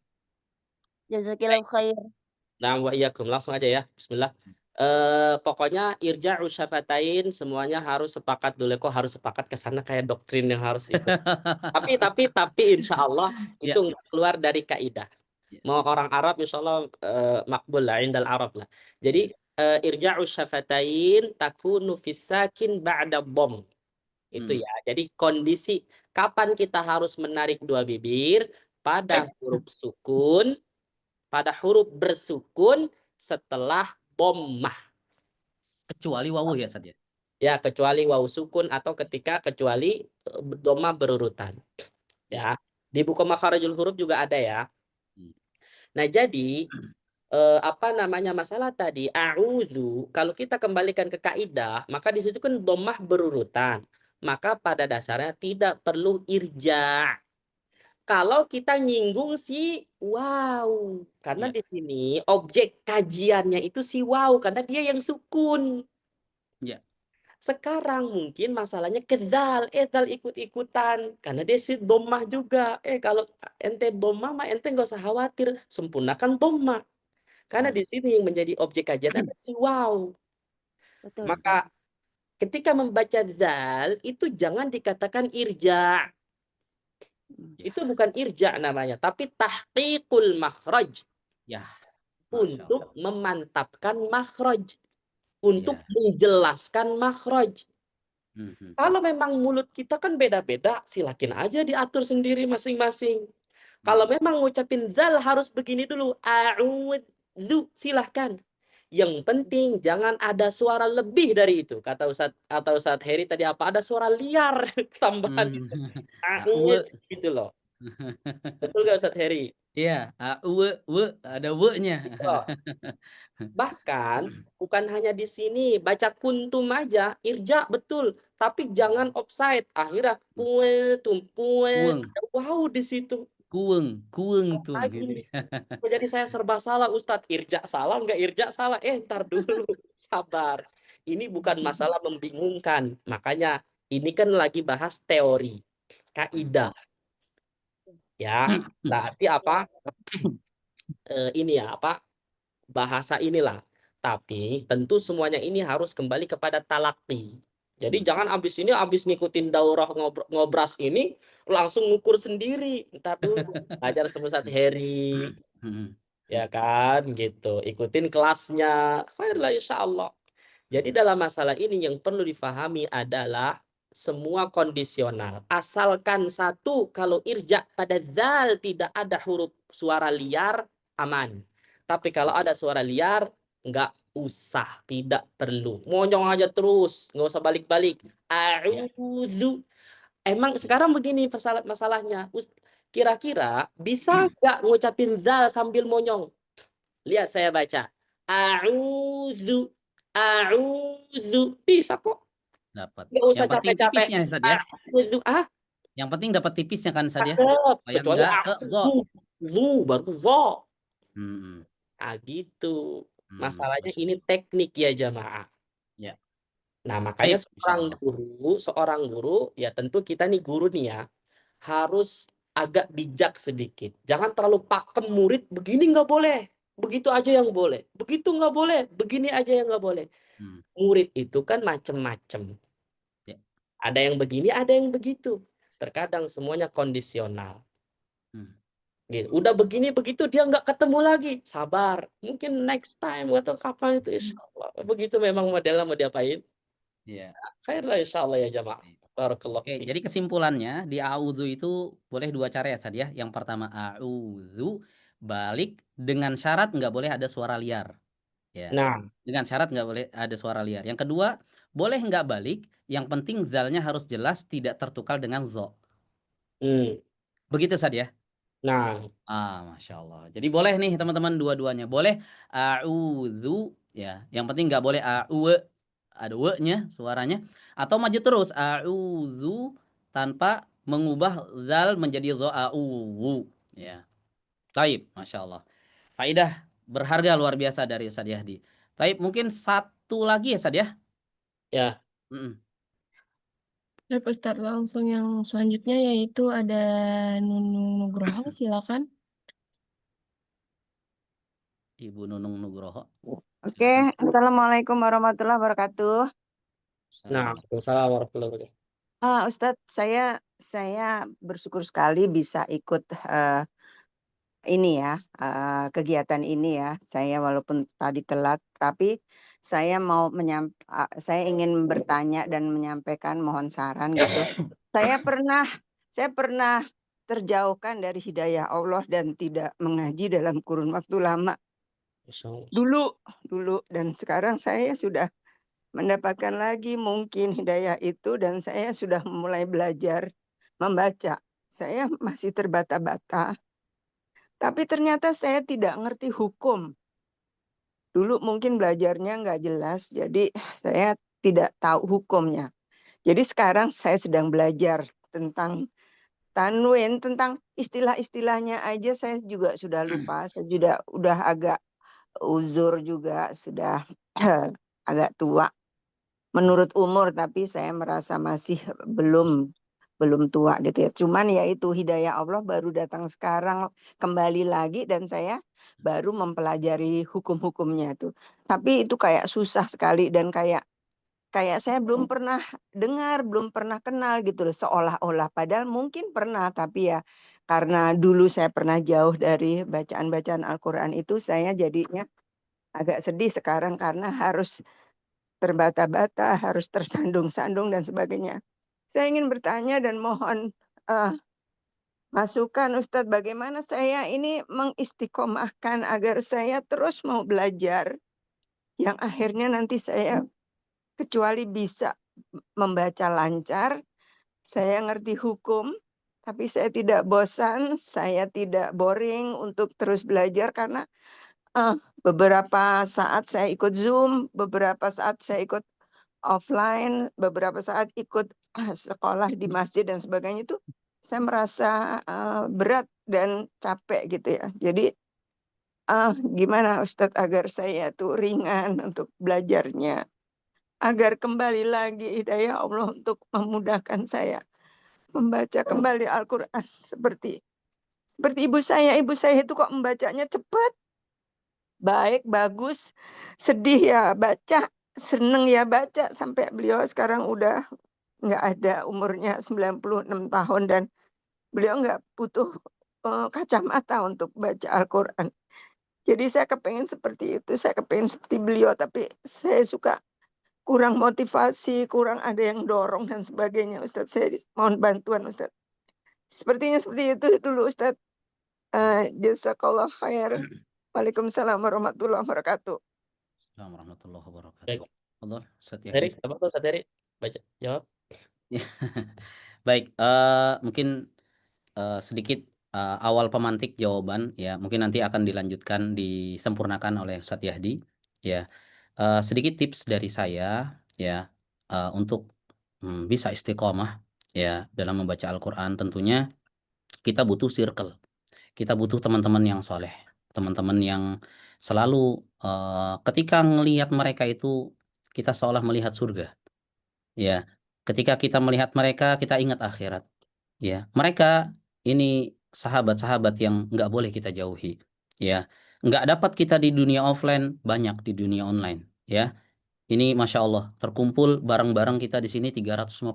Jazakillahu khair. Nah, wa iyyakum. Langsung aja ya. Bismillah. Pokoknya irja'u syafatain semuanya harus sepakat dulu. Kok harus sepakat ke sana kayak doktrin yang harus ikut. tapi insyaallah itu nggak keluar dari kaidah. Mau orang Arab insyaallah makbul lah, indal Arab lah. Jadi irja'u syafatain takunu fis sakin ba'da dhamm. Itu ya. Jadi kondisi kapan kita harus menarik dua bibir pada huruf sukun, pada huruf bersukun setelah dhammah. Kecuali wawu ya, Ustadz ya? Ya, kecuali wawu sukun atau kecuali dhammah berurutan. Ya. Di buku Makharijul Huruf juga ada ya. Hmm. Nah, jadi apa namanya masalah tadi a'udzu, kalau kita kembalikan ke kaidah, maka di situ kan dhammah berurutan. Maka pada dasarnya tidak perlu irja. Kalau kita nyinggung si wow, karena Ya. di sini objek kajiannya itu si wow karena dia yang sukun. Ya. Sekarang mungkin masalahnya kedal, dal ikut-ikutan karena dia si dhammah juga. Kalau ente dhammah mah ente nggak usah khawatir, sempurnakan dhammah. Karena di sini yang menjadi objek kajian adalah si wow. Betul, Ustaz. Maka ketika membaca zal itu jangan dikatakan irja. Ya. Itu bukan irja namanya, tapi tahqiqul makhraj. Ya. Untuk memantapkan makhraj. Untuk menjelaskan makhraj. Kalau memang mulut kita kan beda-beda, silakin aja diatur sendiri masing-masing. Kalau memang ngucapin zal harus begini dulu. A'udzu, silahkan. Yang penting jangan ada suara lebih dari itu. Kata Ustadz Heri tadi apa? Ada suara liar tambahan. A'udzu gitu loh. Betul nggak Ustadz Heri? Iya, ada w-nya. Bahkan bukan hanya di sini, baca kuntum aja, irja betul, tapi jangan offside. Akhirnya kuentum, ada wow di situ. Kueng tum gitu. Jadi saya serba salah Ustadz, irja salah nggak irja salah? Ntar dulu, sabar. Ini bukan masalah membingungkan, makanya ini kan lagi bahas teori, kaidah. Ya, berarti apa? Ini ya apa? Bahasa inilah. Tapi tentu semuanya ini harus kembali kepada talaqi. Jadi jangan abis ngikutin daurah ngobras ini langsung ngukur sendiri. Ntar dulu belajar sama Ustadz Heri. Ya kan gitu. Ikutin kelasnya. Khairlah insyaallah. Jadi dalam masalah ini yang perlu difahami adalah semua kondisional. Asalkan satu, kalau irja pada zal tidak ada huruf suara liar, aman. Tapi kalau ada suara liar, nggak usah, tidak perlu. Monyong aja terus, nggak usah balik-balik. A'udzu. Emang sekarang begini masalahnya. Kira-kira bisa nggak ngucapin zal sambil monyong? Lihat saya baca. A'udzu. Bisa kok. Dapat. Nggak usah Yang penting capek-capek. tipisnya Ustaz ya. A'udzu. Yang penting dapat tipisnya kan Ustaz ya. Supaya Kecuali enggak ke zo. zu baru zo. Gitu. Masalahnya ini teknik ya jamaah. Ya. Nah, makanya Baik, seorang guru, ya tentu kita nih guru nih ya, harus agak bijak sedikit. Jangan terlalu pakem murid, begini nggak boleh, begitu aja yang boleh. Begitu nggak boleh, begini aja yang nggak boleh. Murid itu kan macem-macem. Ya. Ada yang begini, ada yang begitu. Terkadang semuanya kondisional. Gitu. Udah begini begitu dia nggak ketemu lagi, sabar. Mungkin next time atau kapan itu insya Allah. Begitu memang modelnya mau diapain. Iya. Khairlah insya Allah ya jamaah. Barakallahu Oke, fiik. jadi kesimpulannya di a'udzu itu boleh dua cara ya Ustaz ya. Yang pertama a'udzu balik dengan syarat nggak boleh ada suara liar. Ya. Nah, Dengan syarat nggak boleh ada suara liar. Yang kedua, boleh nggak balik, yang penting zalnya harus jelas tidak tertukar dengan zo. Begitu Ustaz ya. nah, Masya Allah. Jadi boleh nih teman-teman dua-duanya. Boleh a'udzu ya. Yang penting nggak boleh ada w-nya suaranya, atau maju terus a'udzu tanpa mengubah zal menjadi zo ya. Taib, Masya Allah. Faidah berharga luar biasa dari Ustadz Yahdi. Taib, mungkin satu lagi ya Ustadz ya. ya. Ya Ustadz, langsung yang selanjutnya yaitu ada Nunung Nugroho, silakan. Ibu Nunung Nugroho. Oke, Assalamualaikum warahmatullahi wabarakatuh. Nah, Waalaikumsalam warahmatullahi wabarakatuh. Ustadz, saya bersyukur sekali bisa ikut ini ya, kegiatan ini ya. Saya walaupun tadi telat, tapi saya saya ingin bertanya dan menyampaikan mohon saran gitu. Saya pernah terjauhkan dari hidayah Allah dan tidak mengaji dalam kurun waktu lama. Dulu dan sekarang saya sudah mendapatkan lagi mungkin hidayah itu dan saya sudah mulai belajar membaca. saya masih terbata-bata. Tapi ternyata saya tidak ngerti hukum. Dulu mungkin belajarnya nggak jelas, jadi saya tidak tahu hukumnya. Jadi sekarang saya sedang belajar tentang tanwin, tentang istilah-istilahnya aja saya juga sudah lupa. Saya juga udah agak uzur juga, sudah agak tua menurut umur, tapi saya merasa masih belum tua gitu ya. Cuman ya itu hidayah Allah baru datang sekarang kembali lagi dan saya baru mempelajari hukum-hukumnya itu. Tapi itu kayak susah sekali dan kayak saya belum pernah dengar, belum pernah kenal gitu loh, seolah-olah. Padahal mungkin pernah, tapi ya karena dulu saya pernah jauh dari bacaan-bacaan Al-Quran itu, saya jadinya agak sedih sekarang karena harus terbata-bata, harus tersandung-sandung dan sebagainya. Saya ingin bertanya dan mohon masukan Ustadz, bagaimana saya ini mengistiqomahkan agar saya terus mau belajar, yang akhirnya nanti saya kecuali bisa membaca lancar, saya ngerti hukum, tapi saya tidak bosan, saya tidak boring untuk terus belajar karena beberapa saat saya ikut Zoom, beberapa saat saya ikut offline, beberapa saat ikut sekolah di masjid dan sebagainya itu saya merasa berat dan capek gitu ya. Jadi gimana Ustadz agar saya tuh ringan untuk belajarnya, agar kembali lagi hidayah Allah untuk memudahkan saya membaca kembali Al-Quran seperti ibu saya. Ibu saya itu kok membacanya cepat, baik, bagus, sedih ya baca, seneng ya baca, sampai beliau sekarang udah nggak ada, umurnya 96 tahun dan beliau nggak butuh kacamata untuk baca Al-Quran. Jadi saya kepengen seperti itu, saya kepengen seperti beliau, tapi saya suka kurang motivasi, kurang ada yang dorong dan sebagainya. Ustadz, saya mohon bantuan Ustadz. Sepertinya seperti itu dulu Ustadz. Jazakallah khair. Waalaikumsalam warahmatullahi wabarakatuh. Assalamualaikum warahmatullahi wabarakatuh. Baik, Fadhol, Ustadz Yahdi. Erik, apa tuh Ustadz Erik? Baca, jawab. Baik, mungkin sedikit awal pemantik jawaban ya, mungkin nanti akan dilanjutkan disempurnakan oleh Ustadz Yahdi ya. Sedikit tips dari saya ya, untuk bisa istiqomah ya dalam membaca Al-Quran. Tentunya kita butuh circle, kita butuh teman-teman yang soleh, teman-teman yang selalu ketika melihat mereka itu kita seolah melihat surga ya. Ketika kita melihat mereka kita ingat akhirat ya. Mereka ini sahabat-sahabat yang nggak boleh kita jauhi ya. Nggak dapat kita di dunia offline, banyak di dunia online ya. Ini Masya Allah, terkumpul bareng-bareng kita di sini 351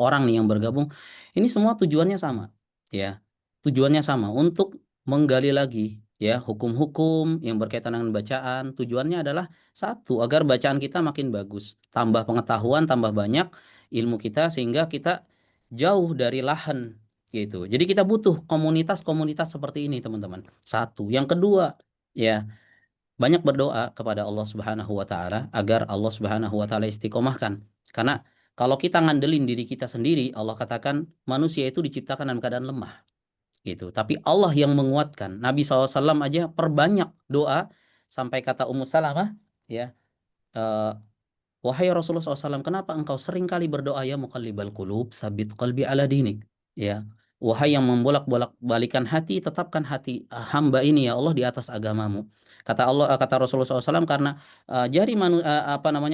orang nih yang bergabung. Ini semua tujuannya sama, ya. Tujuannya sama untuk menggali lagi, ya, hukum-hukum yang berkaitan dengan bacaan. Tujuannya adalah satu, agar bacaan kita makin bagus, tambah pengetahuan, tambah banyak ilmu kita sehingga kita jauh dari lahan, gitu. Jadi kita butuh komunitas-komunitas seperti ini, teman-teman. Satu, yang kedua, ya. Banyak berdoa kepada Allah Subhanahu wa taala agar Allah Subhanahu wa taala istiqomahkan. Karena kalau kita ngandelin diri kita sendiri, Allah katakan manusia itu diciptakan dalam keadaan lemah gitu. Tapi Allah yang menguatkan. Nabi SAW aja perbanyak doa sampai kata Ummu Salamah ya, wahai Rasulullah SAW, kenapa engkau sering kali berdoa ya muqallibal qulub, sabit qalbi ala dinik. Ya, wahai yang membolak-balikan hati, tetapkan hati hamba ini ya Allah di atas agamamu. Kata Allah, kata Rasulullah SAW, karena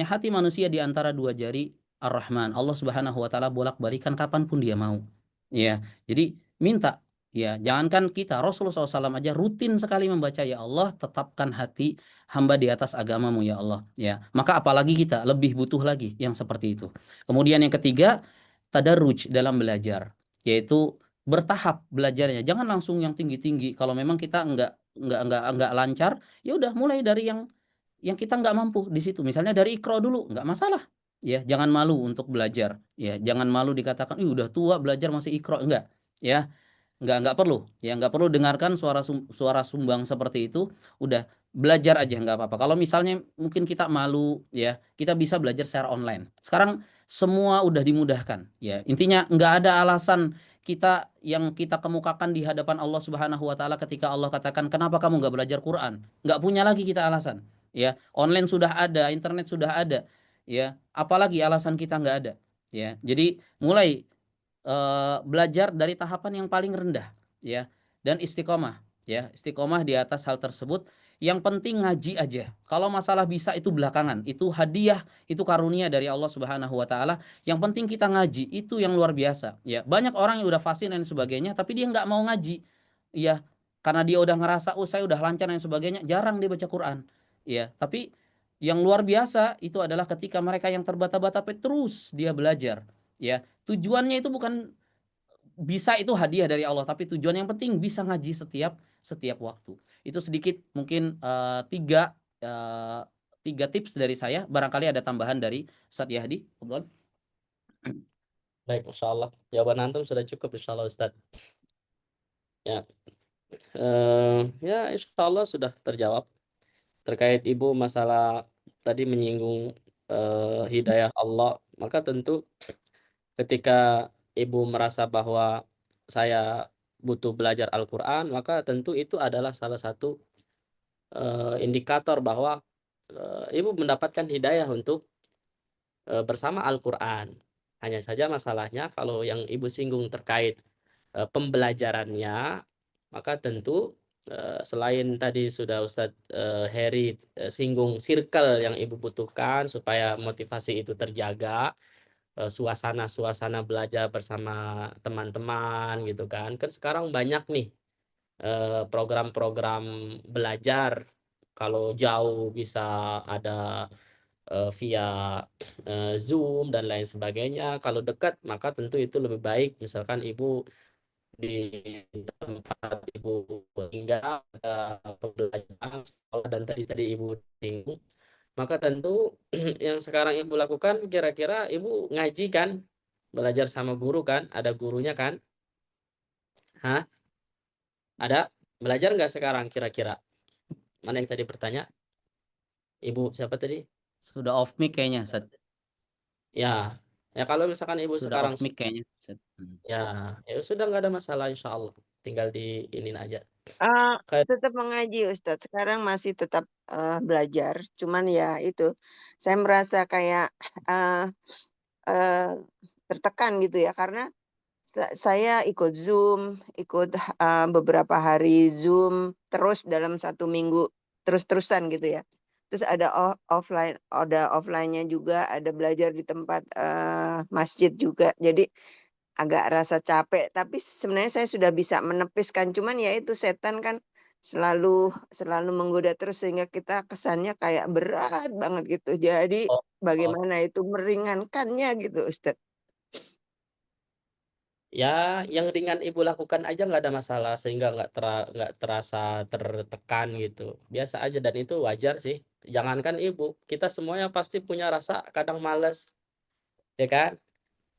hati manusia di antara dua jari Ar-Rahman. Allah Subhanahu wa taala bolak-balikan kapanpun dia mau. Ya, jadi minta ya, jangankan kita, Rasulullah SAW aja rutin sekali membaca ya Allah, tetapkan hati hamba di atas agamamu ya Allah ya. Maka apalagi kita lebih butuh lagi yang seperti itu. Kemudian yang ketiga, tadarruj dalam belajar, yaitu bertahap belajarnya. Jangan langsung yang tinggi-tinggi. Kalau memang kita enggak lancar, ya udah mulai dari yang kita nggak mampu di situ. Misalnya dari Iqra dulu, nggak masalah. Ya, jangan malu untuk belajar. Ya, jangan malu dikatakan, udah tua belajar masih Iqra, enggak. Ya, nggak perlu ya, nggak perlu dengarkan suara sumbang seperti itu. Udah belajar aja nggak apa-apa. Kalau misalnya mungkin kita malu ya, kita bisa belajar secara online. Sekarang semua udah dimudahkan ya. Intinya nggak ada alasan yang kita kemukakan di hadapan Allah Subhanahu wa taala ketika Allah katakan, "Kenapa kamu nggak belajar Quran?" Nggak punya lagi kita alasan, ya. Online sudah ada, internet sudah ada, ya. Apalagi alasan kita nggak ada, ya. Jadi mulai belajar dari tahapan yang paling rendah, ya, dan istiqomah, ya. Istiqomah di atas hal tersebut. Yang penting ngaji aja. Kalau masalah bisa itu belakangan, itu hadiah, itu karunia dari Allah Subhanahu wa taala. Yang penting kita ngaji, itu yang luar biasa, ya. Banyak orang yang udah fasih dan sebagainya, tapi dia nggak mau ngaji, ya, karena dia udah ngerasa, oh saya udah lancar dan sebagainya, jarang dia baca Quran, ya. Tapi yang luar biasa itu adalah ketika mereka yang terbata-bata terus dia belajar, ya. Tujuannya itu bukan bisa itu hadiah dari Allah, tapi tujuan yang penting bisa ngaji setiap waktu. Itu sedikit mungkin tiga tips dari saya. Barangkali ada tambahan dari Ustadz Yahdi. Fadhol. Baik, Masya Allah. Jawaban antum sudah cukup, Insya Allah, Ustadz. Ya, ya, Insya Allah sudah terjawab terkait ibu masalah tadi menyinggung hidayah Allah. Maka tentu ketika ibu merasa bahwa saya butuh belajar Al-Quran, maka tentu itu adalah salah satu indikator bahwa ibu mendapatkan hidayah untuk bersama Al-Quran. Hanya saja masalahnya kalau yang ibu singgung terkait pembelajarannya, maka tentu selain tadi sudah Ustadz Heri singgung circle yang ibu butuhkan supaya motivasi itu terjaga, suasana-suasana belajar bersama teman-teman gitu kan. Kan sekarang banyak nih program-program belajar, kalau jauh bisa ada via Zoom dan lain sebagainya. Kalau dekat maka tentu itu lebih baik, misalkan ibu di tempat ibu tinggal ada pembelajaran sekolah dan tadi ibu singgung, maka tentu yang sekarang ibu lakukan, kira-kira ibu ngaji kan, belajar sama guru kan, ada gurunya kan? Hah? Ada? Belajar nggak sekarang kira-kira? Mana yang tadi bertanya? Ibu siapa tadi? Sudah off mic kayaknya, Ustadz. Ya, ya kalau misalkan ibu Sudah sekarang off mic kayaknya, Ustadz. ya sudah nggak ada masalah, insya Allah. Tinggal di ini aja. Tetap mengaji Ustadz. Sekarang masih tetap belajar. Cuman ya itu, saya merasa kayak tertekan gitu ya, karena saya ikut Zoom, ikut beberapa hari Zoom terus dalam 1 minggu terus-terusan gitu ya. Terus ada offline-nya juga, ada belajar di tempat masjid juga. Jadi agak rasa capek, tapi sebenarnya saya sudah bisa menepiskan. Cuman ya itu setan kan selalu menggoda terus sehingga kita kesannya kayak berat banget gitu. Jadi Oh, bagaimana itu meringankannya gitu, Ustadz? ya, yang ringan ibu lakukan aja nggak ada masalah, sehingga nggak terasa tertekan gitu. Biasa aja dan itu wajar sih. Jangankan ibu, kita semuanya pasti punya rasa kadang males, ya kan?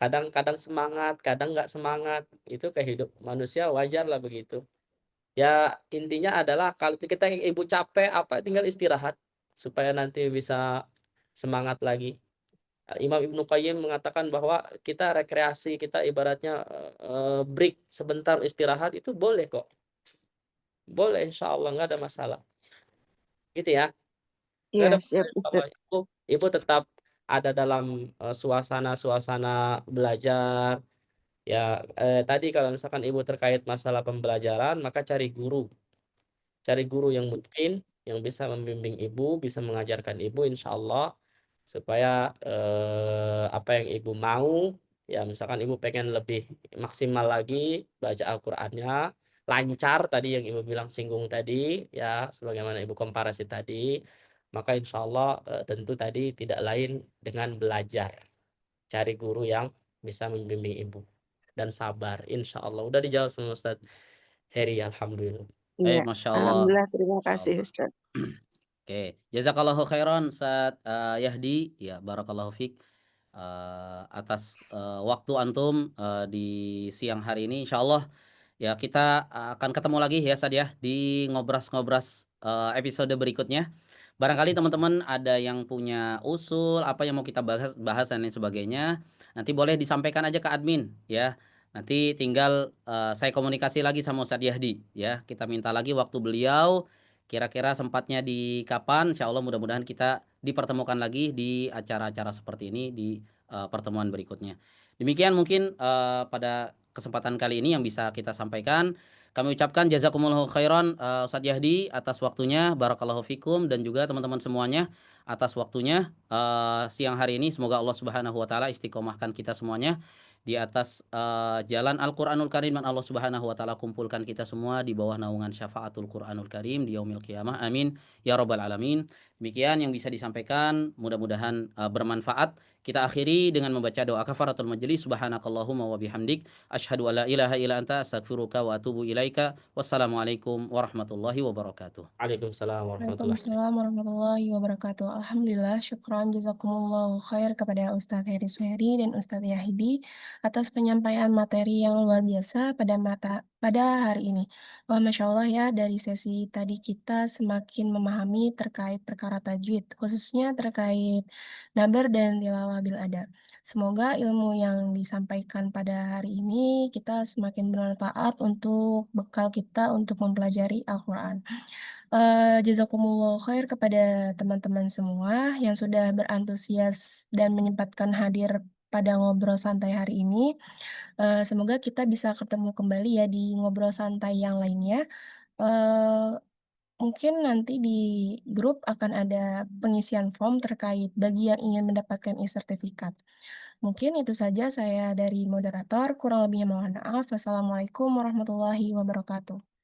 Kadang-kadang semangat, kadang nggak semangat. Itu kehidup manusia, wajar lah begitu. Ya intinya adalah kalau kita ibu capek apa tinggal istirahat supaya nanti bisa semangat lagi. Imam Ibnu Qayyim mengatakan bahwa kita rekreasi, kita ibaratnya break sebentar istirahat itu boleh kok. Boleh, insya Allah nggak ada masalah. Gitu ya. Nggak Iya, ada siap masalah, insya Allah. Ustadz. Ibu tetap ada dalam suasana-suasana belajar. Ya, tadi kalau misalkan ibu terkait masalah pembelajaran, maka cari guru. Cari guru yang mungkin yang bisa membimbing ibu, bisa mengajarkan ibu, insya Allah, supaya apa yang ibu mau, ya misalkan ibu pengen lebih maksimal lagi baca Al-Qur'annya, lancar tadi yang ibu bilang singgung tadi, ya sebagaimana ibu komparasi tadi, maka insya Allah tentu tadi tidak lain dengan belajar. Cari guru yang bisa membimbing ibu dan sabar, insya Allah. Udah dijawab sama Ustadz Heri, alhamdulillah. Iya, Baik, Masya Allah. alhamdulillah, terima Masya kasih Allah. Ustadz. Oke, jazakallahu khairan Ustadz Yahdi, ya barakallahu fiq atas waktu antum di siang hari ini. Insya Allah ya kita akan ketemu lagi ya Ustadz ya di ngobras-ngobras episode berikutnya. Barangkali teman-teman ada yang punya usul apa yang mau kita bahas dan lain sebagainya, nanti boleh disampaikan aja ke admin ya. Nanti tinggal saya komunikasi lagi sama Ustadz Yahdi ya. Kita minta lagi waktu beliau kira-kira sempatnya di kapan. Insya Allah mudah-mudahan kita dipertemukan lagi di acara-acara seperti ini di pertemuan berikutnya. Demikian mungkin pada kesempatan kali ini yang bisa kita sampaikan. Kami ucapkan jazakumullahu khairan Ustadz Yahdi atas waktunya, barakallahu fikum, dan juga teman-teman semuanya atas waktunya siang hari ini. Semoga Allah Subhanahu wa taala istiqomahkan kita semuanya di atas jalan Al-Qur'anul Karim, dan Allah Subhanahu wa taala kumpulkan kita semua di bawah naungan syafaatul Qur'anul Karim di yaumil qiyamah. Amin ya rabbal alamin. Demikian yang bisa disampaikan, mudah-mudahan bermanfaat. Kita akhiri dengan membaca doa kafaratul majelis. Subhanakallahumma wa bihamdik asyhadu alla ilaha illa anta astaghfiruka wa atubu ilaika. Wassalamualaikum warahmatullahi wabarakatuh. Waalaikumsalam warahmatullahi Waalaikumsalam warahmatullahi wabarakatuh. Alhamdulillah, syukran jazakumullahu khair kepada Ustadz Heri Suheri dan Ustadz Yahidi atas penyampaian materi yang luar biasa pada hari ini. Wah, Masya Allah ya, dari sesi tadi kita semakin memahami terkait perkara tajwid, khususnya terkait nabar dan tilawah bil ada. Semoga ilmu yang disampaikan pada hari ini kita semakin bermanfaat untuk bekal kita untuk mempelajari Al-Quran. Jazakumullah khair kepada teman-teman semua yang sudah berantusias dan menyempatkan hadir pada ngobrol santai hari ini. Semoga kita bisa ketemu kembali ya di ngobrol santai yang lainnya. Mungkin nanti di grup akan ada pengisian form terkait bagi yang ingin mendapatkan e-sertifikat. Mungkin itu saja saya dari moderator, kurang lebihnya mohon maaf. Wassalamualaikum warahmatullahi wabarakatuh.